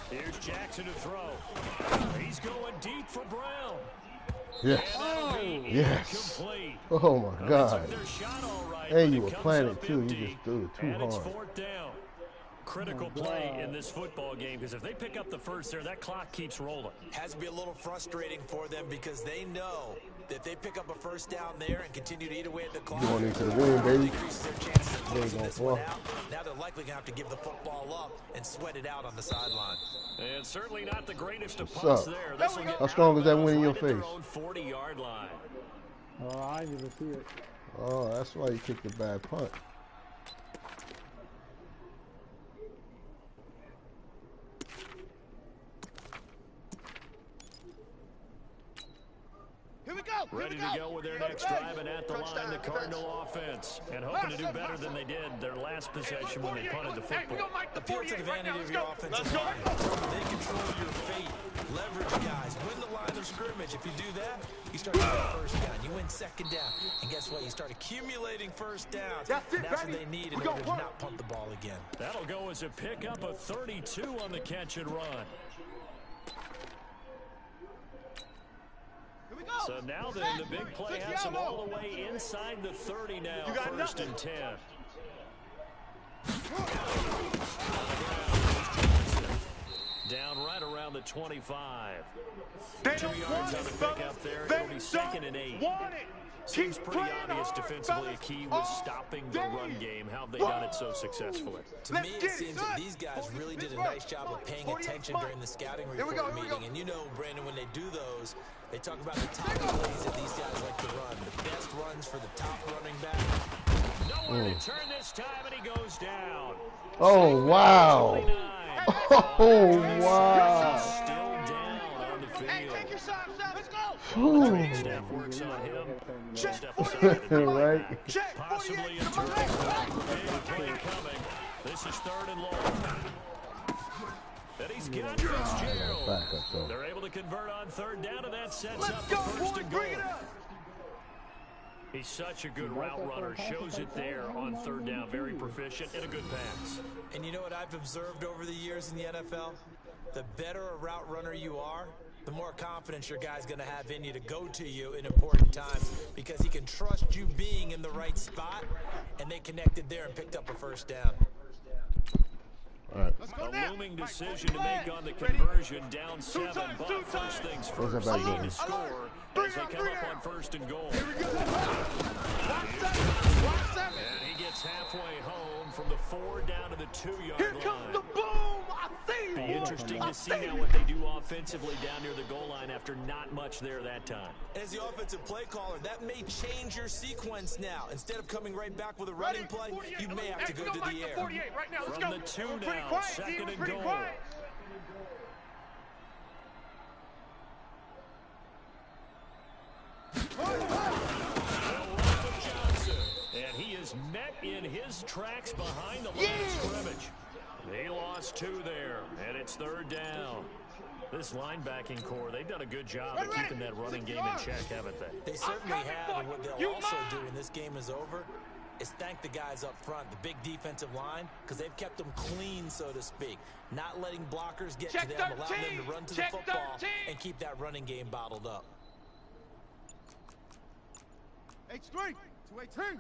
Here's Jackson to throw. He's going deep for Brown. Yes. Yes. Oh my God. And you were planning too. You just threw it too hard. It's 4th down. Critical play in this football game, because if they pick up the first there, that clock keeps rolling. Has to be a little frustrating for them because they know that if they pick up a first down there and continue to eat away at the clock, going into the win, baby. Increases their chances of closing this one out. Now they're likely going to have to give the football up and sweat it out on the sideline. And certainly not the greatest of What's punts up? there. How strong is that win in your face? 40-yard line. Oh, I didn't even see it. Oh, that's why you kicked the bad punt. Ready to go with their next drive, and at the line, the Cardinal offense. And hoping to do better than they did their last possession when they punted the football. Appeal to the vanity of your offensive line. They control your fate. Leverage guys. Win the line of scrimmage. If you do that, you start getting first down. You win second down. And guess what? You start accumulating first downs. And that's what they need in order to not punt the ball again. That'll go as a pickup of 32 on the catch and run. So now then, the big play has them all the way inside the 30 now, 1st and 10. Down right around the 25. 2 yards on the pickup there. It'll be 2nd and 8. Seems pretty obvious defensively. A key was stopping the run game. How have they done it so successfully? To me, it seems that these guys really did a nice job of paying attention during the scouting report meeting. And you know, Brandon, when they do those, they talk about the top plays that these guys like to run. The best runs for the top running back. Nowhere to turn this time, and he goes down. Oh, wow. Oh, wow. Still down on the field. Hey, take your side, let's go. Training staff works on him. Step aside and Right. possibly a turning point. Big play coming. This is 3rd and long. And he's got Fitzgerald. Back up, though. They're able to convert on 3rd down, and that sets Let's up go, the 1st boys, and goal. bring it up. He's such a good route runner. Shows it there on 3rd down. Very proficient and a good pass. And you know what I've observed over the years in the NFL? The better a route runner you are, the more confidence your guy's going to have in you to go to you in important times, because he can trust you being in the right spot, and they connected there and picked up a first down. All right. A looming decision to make on the conversion, down 7, but first things first, Where's that they back need going? to score as they come up on 1st and goal. And he gets halfway home from the 4 down to the 2-yard line. Here comes the boom. I see you. Be interesting to see now what they do offensively down near the goal line after not much there that time. As the offensive play caller, that may change your sequence now. Instead of coming right back with a running play, you may have to go to the air. From the 2 now, 2nd and goal. And he is met in his tracks behind the line of scrimmage. He lost 2 there, and it's 3rd down. This linebacking core, they've done a good job of keeping that running game in check, haven't they? They certainly have, and what they'll also do when this game is over is thank the guys up front, the big defensive line, because they've kept them clean, so to speak. Not letting blockers get to them, allowing them to run to the football and keep that running game bottled up. H3, 218,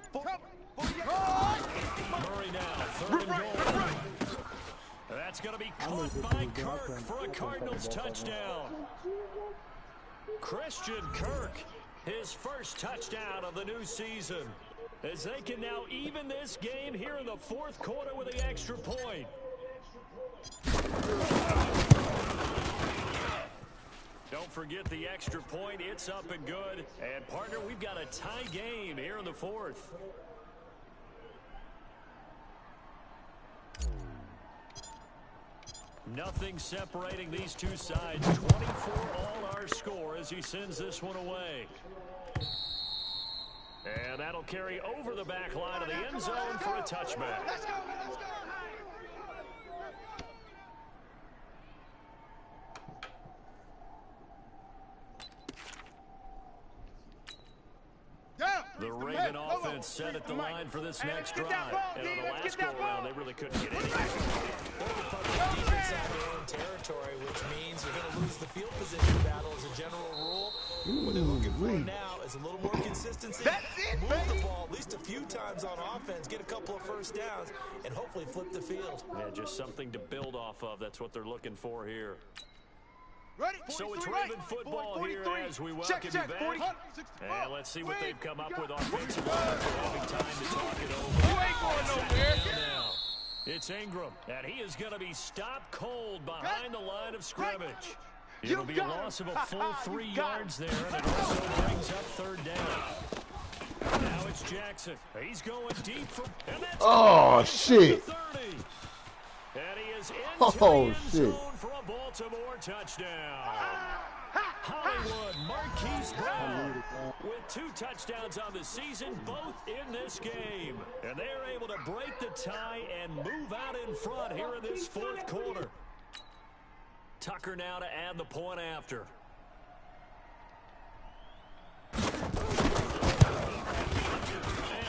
Murray now, 3rd and goal. That's going to be caught by Kirk for a Cardinals touchdown. Christian Kirk His first touchdown of the new season, as they can now even this game here in the fourth quarter with the extra point. Don't forget the extra point. It's up and good. And, partner, we've got a tie game here in the fourth. Nothing separating these two sides. 24 all our score as he sends this one away. And that'll carry over the back line of the end zone for a touchback. Let's go, let's go. The Raven offense set at the line for this next drive. And on the last go-around, they really couldn't get anything. Defense out their own territory, which means you're going to lose the field position battle as a general rule. What they're looking for now is a little more consistency. Move the ball at least a few times on offense, get a couple of first downs, and hopefully flip the field. Yeah, just something to build off of. That's what they're looking for here. Ready? So it's Raven football here as we welcome you back. And let's see what they've come up with offensively after having time to talk it over. You ain't going nowhere. Now, it's Ingram, and he is going to be stopped cold behind the line of scrimmage. It'll be a loss of a full 3 yards there, and it also brings up third down. Now it's Jackson. He's going deep for, and that's shit. 30. And he is into the end zone for a Baltimore touchdown. Hollywood Marquise Brown with 2 touchdowns on the season, both in this game. And they're able to break the tie and move out in front here in this fourth quarter. Tucker now to add the point after. And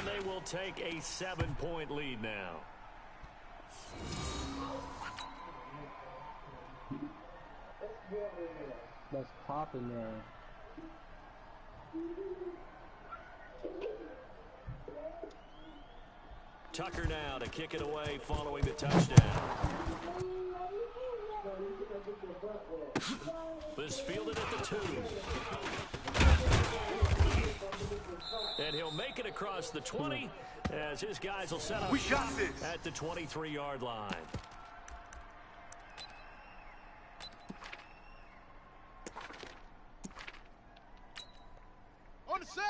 they will take a 7-point lead now. Let's pop in there. Tucker now to kick it away following the touchdown. This fielded at the 2. And he'll make it across the 20 as his guys will set up shop at the 23-yard line.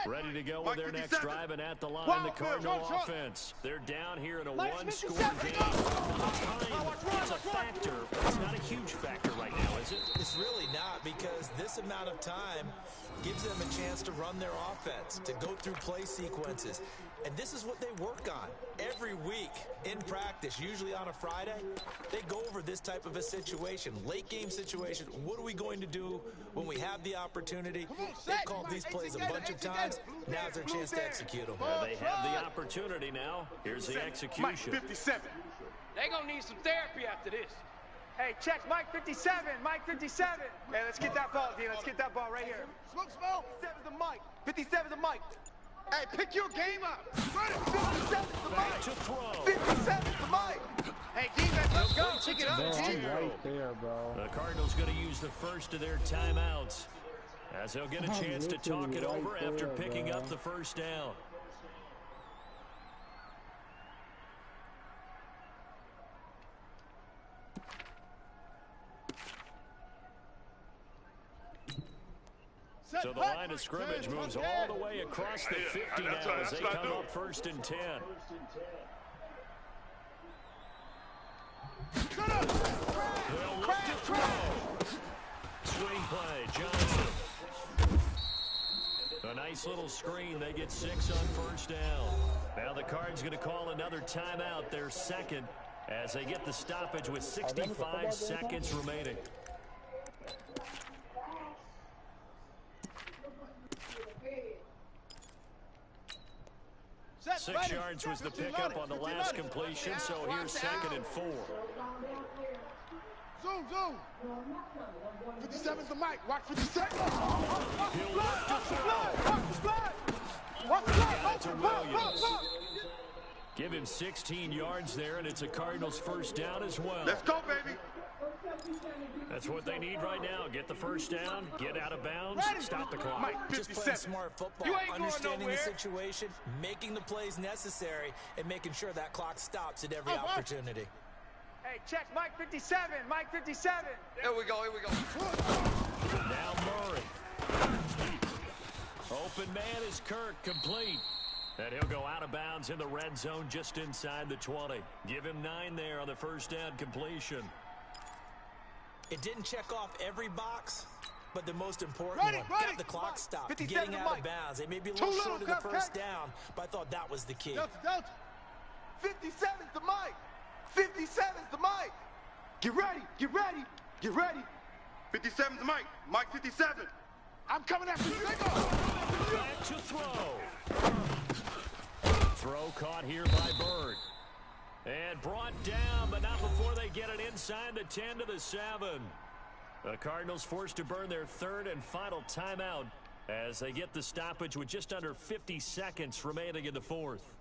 Ready to go with their next drive, and at the line, the Cardinal offense. They're down here in a one-score game. It's a factor, but it's not a huge factor right now, is it? It's really not, because this amount of time gives them a chance to run their offense, to go through play sequences. And this is what they work on every week in practice, usually on a Friday. They go over this type of a situation, late game situation. What are we going to do when we have the opportunity? They've called these plays a bunch of times. Now's their chance to execute them. They have the opportunity now. Here's the execution. Mike 57. They're going to need some therapy after this. Hey, check Mike 57. Mike 57. Hey, let's get that ball, D. Let's get that ball right here. Smoke, smoke. 57's the Mike. 57's the Mike. Hey, pick your game up. 57's the Mike. To throw. 57's the Mike. Hey, defense, let's go. Pick it up, Bro, G. I'm right there, bro. The Cardinals going to use the first of their timeouts as they'll get a chance to talk it over after picking up the first down. So the line of scrimmage moves all the way across the 50 now as they come up 1st and 10. They'll look to throw. Swing play, Johnson. A nice little screen. They get 6 on 1st down. Now the Cards going to call another timeout, their second, as they get the stoppage with 65 seconds remaining. 6 yards was the pickup on the last completion, so here's 2nd and 4. Zoom, zoom. 57's the Mike. Watch 57. He'll look to throw. Watch the Got it to Williams. Give him 16 yards there, and it's a Cardinals first down as well. Let's go, baby. That's what they need right now. Get the first down, get out of bounds, stop the clock. Mike, Just 57. playing smart football, You ain't going understanding the nowhere. situation, making the plays necessary, and making sure that clock stops at every opportunity. Hey, check Mike 57. Mike 57. Here we go. Now Murray. Open man is Kirk, complete. And he'll go out of bounds in the red zone just inside the 20. Give him 9 there on the first down completion. It didn't check off every box, but the most important one, got the clock stopped, getting out of bounds. They may be a little short of the first down, but I thought that was the key. Delta. 57's the Mike. 57's the Mike. Get ready. 57's the Mike. Mike 57. I'm coming after you. Back to throw. Throw caught here by Bird. And brought down, but not before they get it inside the 10 to the 7. The Cardinals forced to burn their third and final timeout as they get the stoppage with just under 50 seconds remaining in the fourth.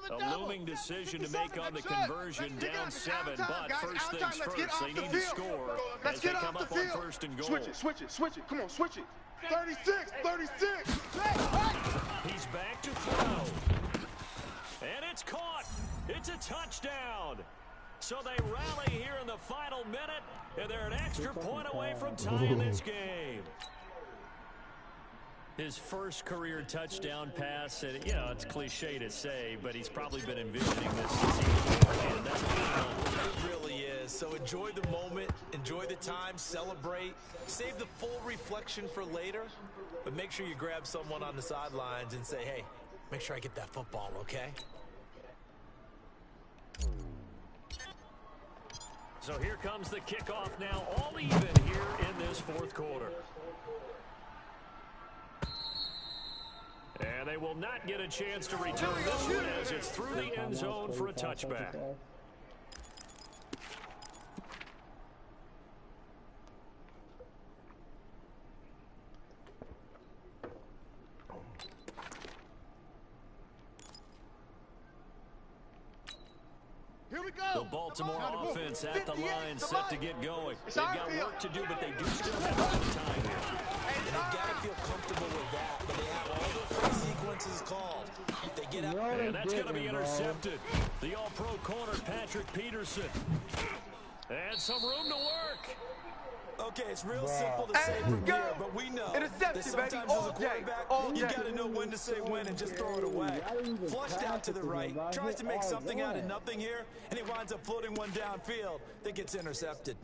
A looming decision to make on the conversion, down 7, but first things first, they need to score as they come up on first and goal. Switch it. Come on, switch it. 36. He's back to throw. And it's caught. It's a touchdown. So they rally here in the final minute, and they're an extra point away from tying this game. His first career touchdown pass, and it's cliche to say, but he's probably been envisioning this season. And that's It really is. So enjoy the moment, enjoy the time, celebrate, save the full reflection for later, but make sure you grab someone on the sidelines and say, hey, make sure I get that football, okay? So here comes the kickoff now, all even here in this fourth quarter. And they will not get a chance to return this one as it's through the end zone for a touchback. Here we go. The Baltimore offense at the line, set to get going. They've got work to do, but they do still have some time here. And they've got to feel comfortable with that, but they have all the play sequences called. If they get out, And that's going to be intercepted. The all-pro corner, Patrick Peterson. And some room to work. okay, it's real simple to say from here, but we know that sometimes as a quarterback, you got to know when to say when and just throw it away. Flushed out to the right, tries to make something out of nothing here, and he winds up floating one downfield that gets intercepted.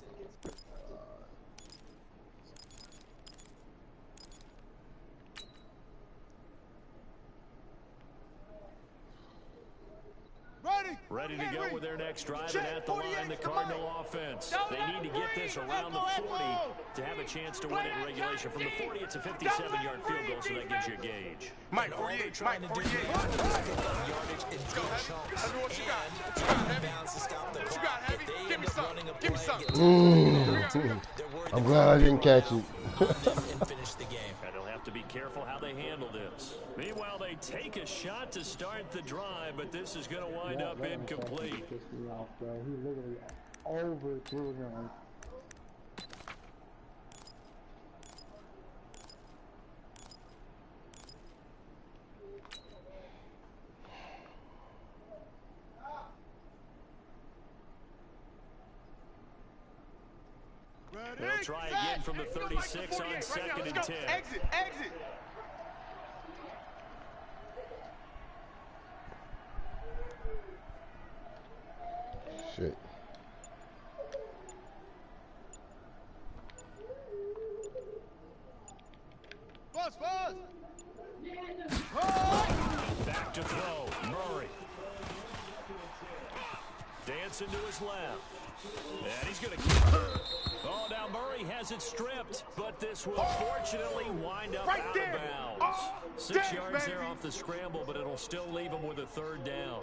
Ready to go with their next drive, and at the line, the Cardinal offense. They need to get this around the 40 to have a chance to win it in regulation. From the 40, it's a 57-yard field goal, so that gives you a gauge. Mike, All they're 48, trying Mike, to do 48. now is pick up yardage in good chunks. That's what you got. And What you got, Heavy? bounds to stop the What you clock. got, Heavy? If they Give end me up some. running a Give me play, some. they're worried I'm that glad I they'll didn't get catch run it. out and finish the game. And they'll have to be careful how they handle this. Meanwhile, they take a shot to start the drive, but this is going to wind up incomplete. Pissed me off, bro. He literally overthrew him. They'll try again from the 36 on 2nd and 10. Exit, exit. Shit. Buzz. Back to throw. Murray. Dancing to his left. And he's going to keep it. Oh, now Murray has it stripped, but this will fortunately wind up out of bounds. 6 yards there off the scramble, but it'll still leave him with a 3rd down.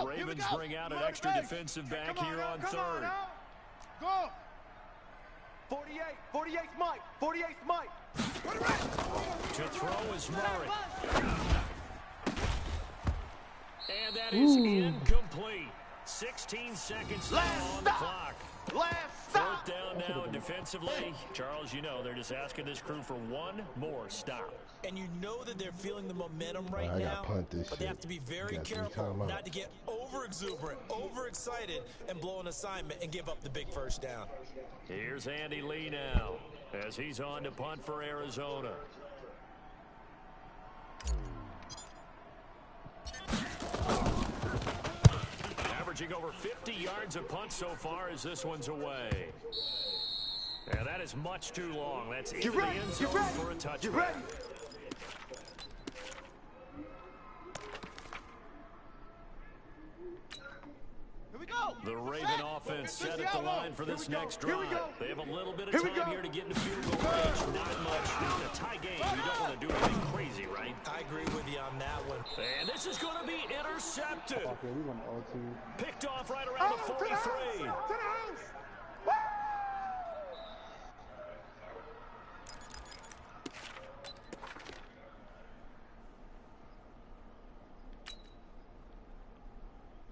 The Ravens bring out an extra defensive back here on third. Go. 48. 48's Mike. 48's Mike. To throw is Murray. And that is incomplete. 16 seconds now on the clock. Last stop. Fourth down now defensively. Charles, you know, they're just asking this crew for one more stop. And you know that they're feeling the momentum right I now, gotta punt this but they shit. have to be very careful not to get over-exuberant, over-excited, and blow an assignment and give up the big first down. Here's Andy Lee now as he's on to punt for Arizona. Averaging over 50 yards a punt so far as this one's away. Yeah, that is much too long. That's into the end zone for a touchback. Here we go. The Raven offense set at the line for this next drive. They have a little bit of time here to get into field goal range. Not much. In a tie game, you don't want to do anything crazy, right? I agree with you on that one. And this is going to be intercepted. Okay, we went 0-2. Picked off right around the 43. To the house.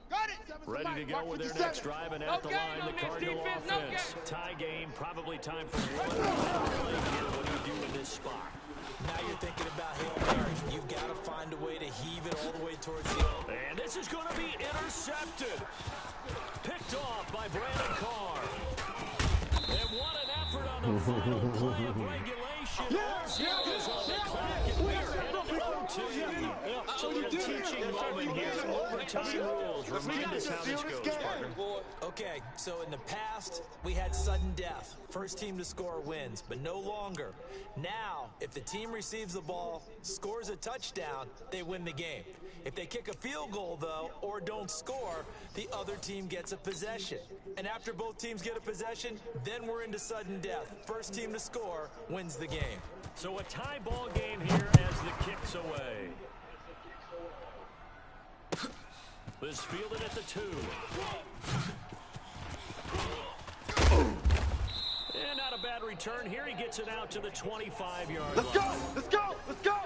Got it. Ready to go with their next drive, and at the line, the Cardinal offense. Tie game, probably time for one. What do you do in this spot? Now you're thinking about Hail Mary. You've got to find a way to heave it all the way towards the end. And this is going to be intercepted. Picked off by Brandon Carr. And what an effort on the final play of regulation. Is on the clock, and we are headed 0-2. So a teaching moment here. Overtime rules. Remind us how this goes, partner. Okay, so in the past, we had sudden death. First team to score wins, but no longer. Now, if the team receives the ball, scores a touchdown, they win the game. If they kick a field goal, though, or don't score, the other team gets a possession. And after both teams get a possession, then we're into sudden death. First team to score wins the game. So a tie ball game here as the kick's away. This fielded at the 2. And not a bad return here. He gets it out to the 25-yard line. Let's go. Let's go. Let's go.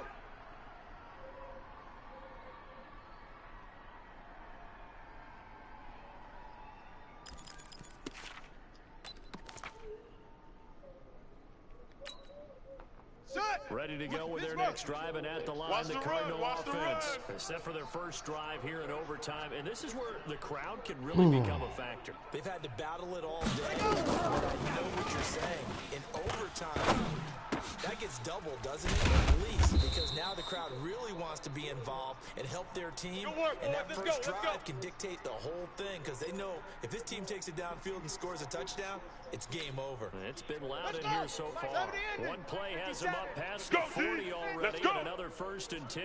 Ready to go with their next drive, and at the line, the Cardinal offense. Set for their first drive here in overtime, and this is where the crowd can really become a factor. They've had to battle it all day, but I know what you're saying. In overtime, that gets doubled, doesn't it? At least, because now the crowd really wants to be involved and help their team, and that first drive can dictate the whole thing, because they know if this team takes it downfield and scores a touchdown, it's game over. It's been loud in here so far. One play has him up past the 40 already, and another 1st and 10.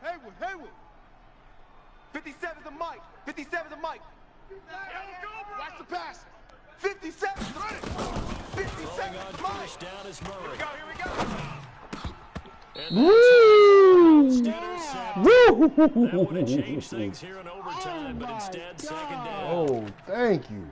Haywood. 57's the mic. 57's the mic. Watch the pass. 57's the mic. 57's the mic. First down is Murray. Here we go. Woo! That would have changed things here in overtime, but instead, second down. Oh, thank you.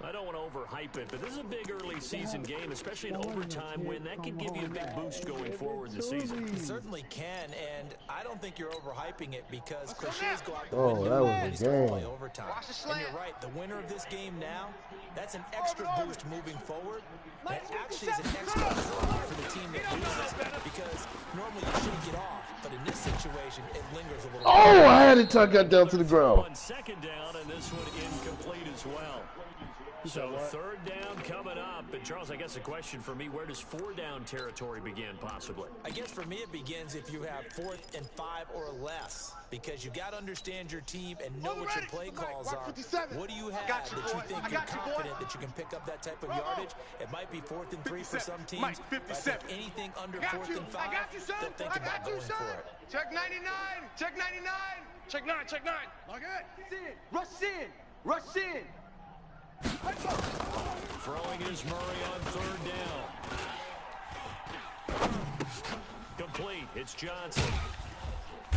I don't want to overhype it, but this is a big early season game, especially an overtime win. That can give you a big boost going forward in the season. It certainly can, and I don't think you're overhyping it because cliches go out the Oh, window that was when a you start to play game. overtime. And you're right, the winner of this game now, that's an extra boost moving forward. That actually is an extra draw for the team that loses because normally you shake it off, but in this situation, it lingers a little bit. Oh, I had it tuck that down to the ground. On second down, and this one incomplete as well. So third down coming up. And Charles, I guess the question for me, where does 4-down territory begin possibly? I guess for me it begins if you have 4th and 5 or less, because you've got to understand your team and know what your play calls are. What do you have that you think you're confident that you can pick up that type of yardage? It might be 4th and 3 for some teams, but I think anything under 4th and 5, they'll think about going for it. Check 99. Check 99. Check 9. Check 9. Look it. Rush in. Rush in. Throwing is Murray on 3rd down. Complete. It's Johnson.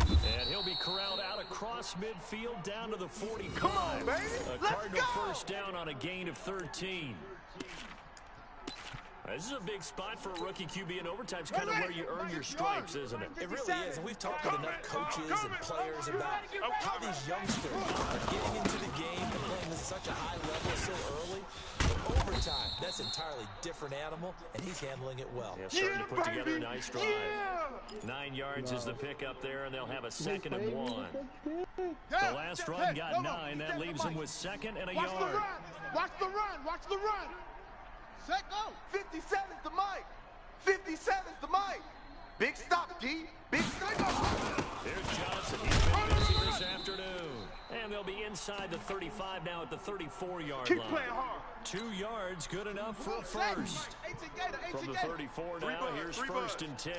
And he'll be corralled out across midfield down to the 45. Come on, baby. A Cardinal first down on a gain of 13. This is a big spot for a rookie QB in overtime. It's kind of where you earn your stripes, isn't it? It really is, and we've talked with enough coaches and players about how these youngsters are getting into the game and playing at such a high level so early. But overtime, that's an entirely different animal, and he's handling it well. Yeah, starting to put together a nice drive. 9 yards is the pickup there, and they'll have a 2nd and 1. The last run got 9. That leaves them with 2nd and a yard. Watch the run. Watch the run. Set go. 57's the mic. 57's the mic. Big stop, D. Big stop. Here's Johnson. He's been busy this afternoon. And they'll be inside the 35 now at the 34-yard line. Keep playing hard. 2 yards, good enough for a first. From the 34 now, here's 1st and 10.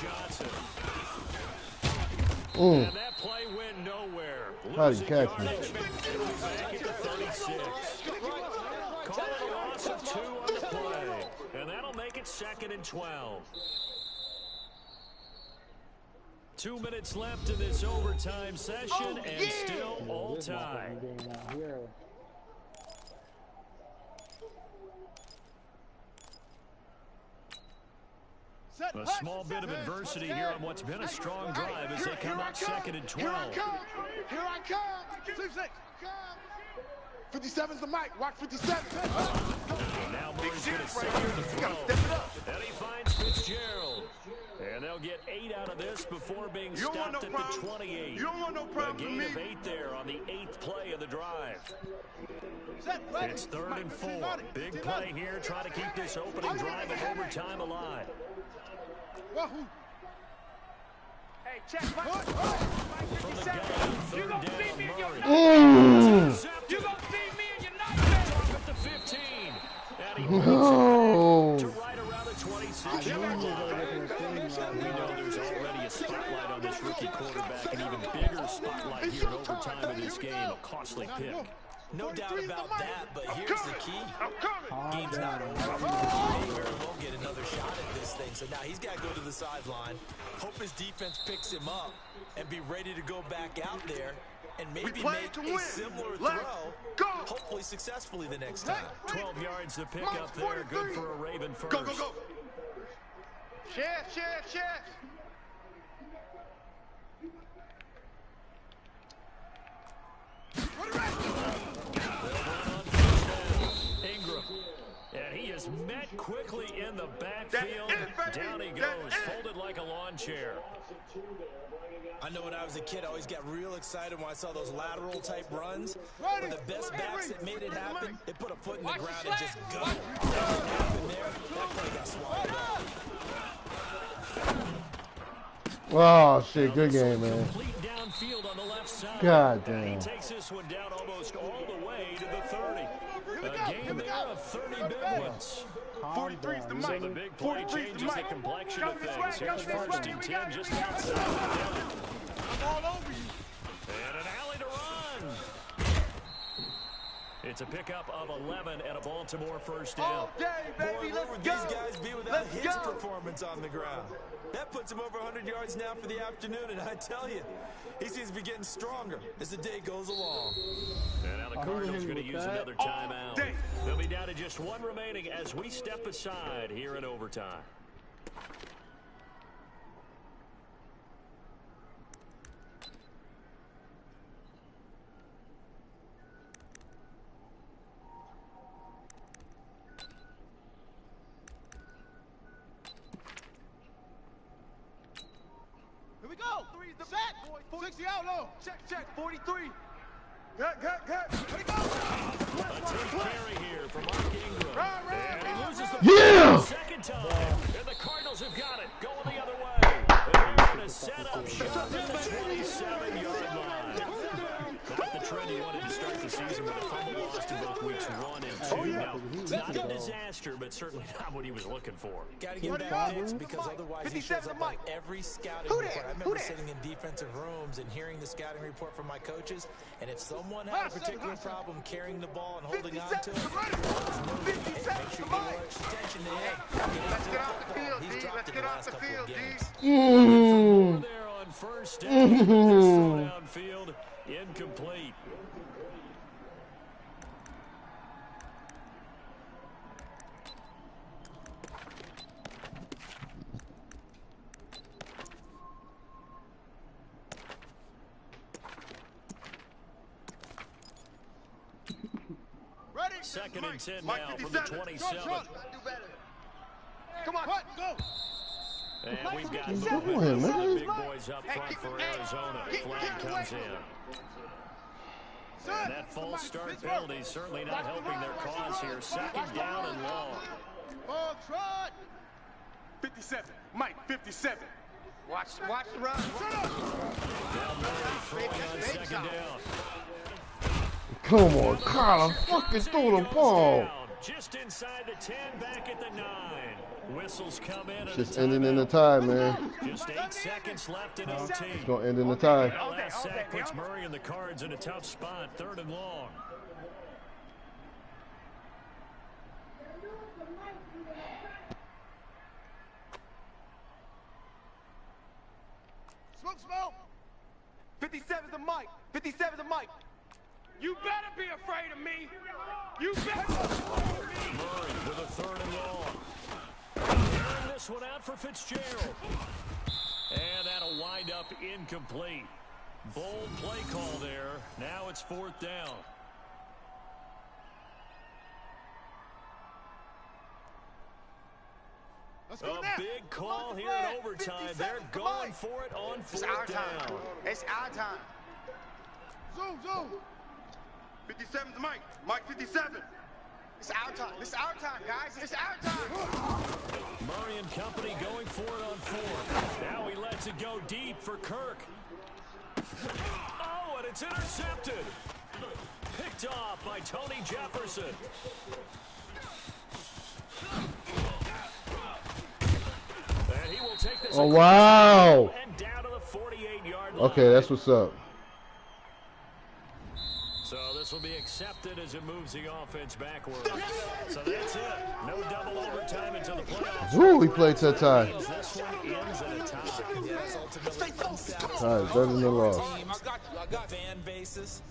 Johnson. And that play went nowhere. How'd he catch me? Back at the 36. Call it a loss of 2 on the play. And that'll make it 2nd and 12. 2 minutes left in this overtime session, and still all time. A small bit of adversity here on what's been a strong drive as they come up 2nd and 12. Here I come. 57's the mic. Watch 57. Now Murray's going to set here to throw. And he finds Fitzgerald. And they'll get 8 out of this before being stopped at the 28. You don't want no problem. A gain of 8 there on the 8th play of the drive. It's 3rd and 4. Big play here. Try to keep this opening drive of overtime alive. Hey, check. From the gun, 3rd down, Murray. You gonna see me in your nightmare. At the 15. And he No. to right around the 26. We know there's already a spotlight on this rookie quarterback, an even bigger spotlight here in overtime in this game. A costly pick. No doubt about that, but here's the key. Game's not over. He may very well get another shot at this thing. So now he's got to go to the sideline, hope his defense picks him up, and be ready to go back out there and maybe make a similar throw, hopefully successfully the next time. 12 yards to pick up there. Good for a Raven first. Go, go, go. Chef. Ingram. And he is met quickly in the backfield. Down he goes, folded like a lawn chair. I know when I was a kid, I always got real excited when I saw those lateral type runs. But the best backs that made it happen, they put a foot in the ground and just go. Nothing happened there. That play got swallowed up. Oh, shit. Good game, man. Complete downfield on the left side. God damn. And he takes this one down almost all the way to the 30. A game there of 30 big ones. 43's the mic. So the big play changes the complexion of things. Here's 1st and 10 just outside. I'm all over you. And an alley to run. It's a pickup of 11 and a Baltimore first down. All day, baby. Boy, where would these guys be without his performance on the ground? That puts him over 100 yards now for the afternoon, and I tell you, he seems to be getting stronger as the day goes along. And now the Cardinals going to use another timeout. They'll be down to just 1 remaining as we step aside here in overtime. Here we go. 3's the set. 60 out low. Check. 43. Good. Here we go. A team carry here for Mark Ingram. And he loses the second time. And the Cardinals have got it. Going the other way. And they're going to set up shop at the 27-yard line. Not the trend he wanted to start the season with a fumble lost in both weeks 1 and 2. Now, it's not a disaster, but certainly not what he was looking for. Got to get that fixed because otherwise he shows up on every scouting report. I remember sitting in defensive rooms and hearing the scouting report from my coaches, and if someone had a particular problem carrying the ball and holding on to it, make sure you pay attention to him. Let's get off the field, D. Let's get off the field, D. There on first down, slow downfield, incomplete. Second and 10 now from the 27. Come on, go. And we've got movement from the big boys up front for Arizona. Flag comes in. And that false start penalty certainly not helping their cause here. Second down and long. Ball trot. 57. Mike, 57. Watch the run. Now Murray throwing on second down. Come on, Kyler, fucking throw the ball. Just inside the 10, back at the 9. Whistles come in. Just ending in the tie, man. Just 8 seconds left in OT. It's going to end in the tie. That last sack puts Murray and the Cards in a tough spot. Third and long. Smoke. 57's the mic. 57's the mic. You better be afraid of me. You better. Murray with a third and long. Carrying this one out for Fitzgerald. And that'll wind up incomplete. Bold play call there. Now it's fourth down. A big call here in overtime. They're going for it on fourth down. It's our time. Zoom. 57's Mike. Mike 57. It's our time. It's our time, guys. It's our time. Murray and company going for it on fourth. Now he lets it go deep for Kirk. Oh, and it's intercepted. Picked off by Tony Jefferson. And he will take this. Oh, wow. And down to the 48-yard line. Okay, that's what's up. So this will be accepted as it moves the offense backward. So that's it. No double overtime until the playoffs. Ooh, we played to a tie. This one ends at a tie. All right, better than the loss. I got fan bases.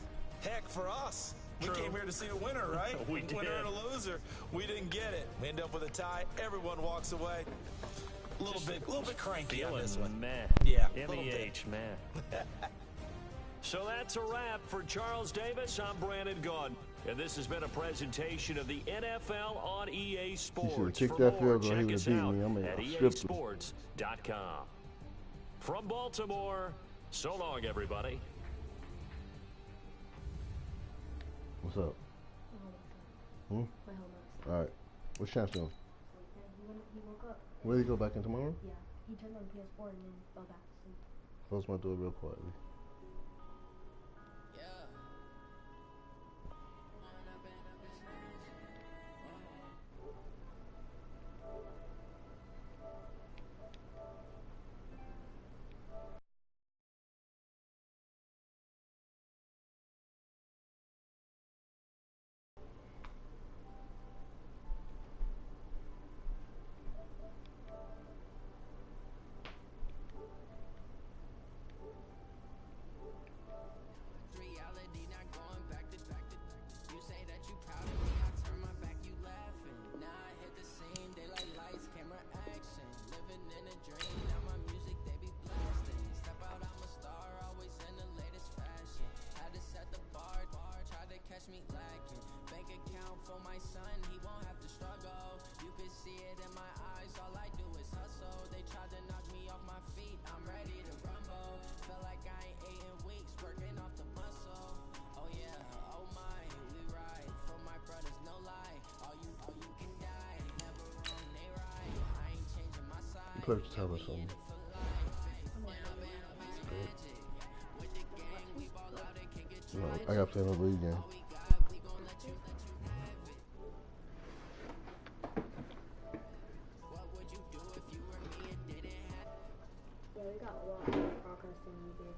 Heck, for us, we came here to see a winner, right? We did. Winner and a loser. We didn't get it. We end up with a tie. Everyone walks away. A little bit cranky on this one. Man. Yeah. MEH, man. So that's a wrap for Charles Davis. I'm Brandon Gaudin. And this has been a presentation of the NFL on EA Sports. He should have kicked For that more, field goal. He check would us have beat out me. I'm at EASports.com. From Baltimore, so long, everybody. What's up? All right. What's Champs doing? He woke up. Where did he go back in tomorrow? Yeah. He turned on PS4 and then fell back to sleep. Close my door real quietly. Play with the tablet or something. No, I got to play another league game.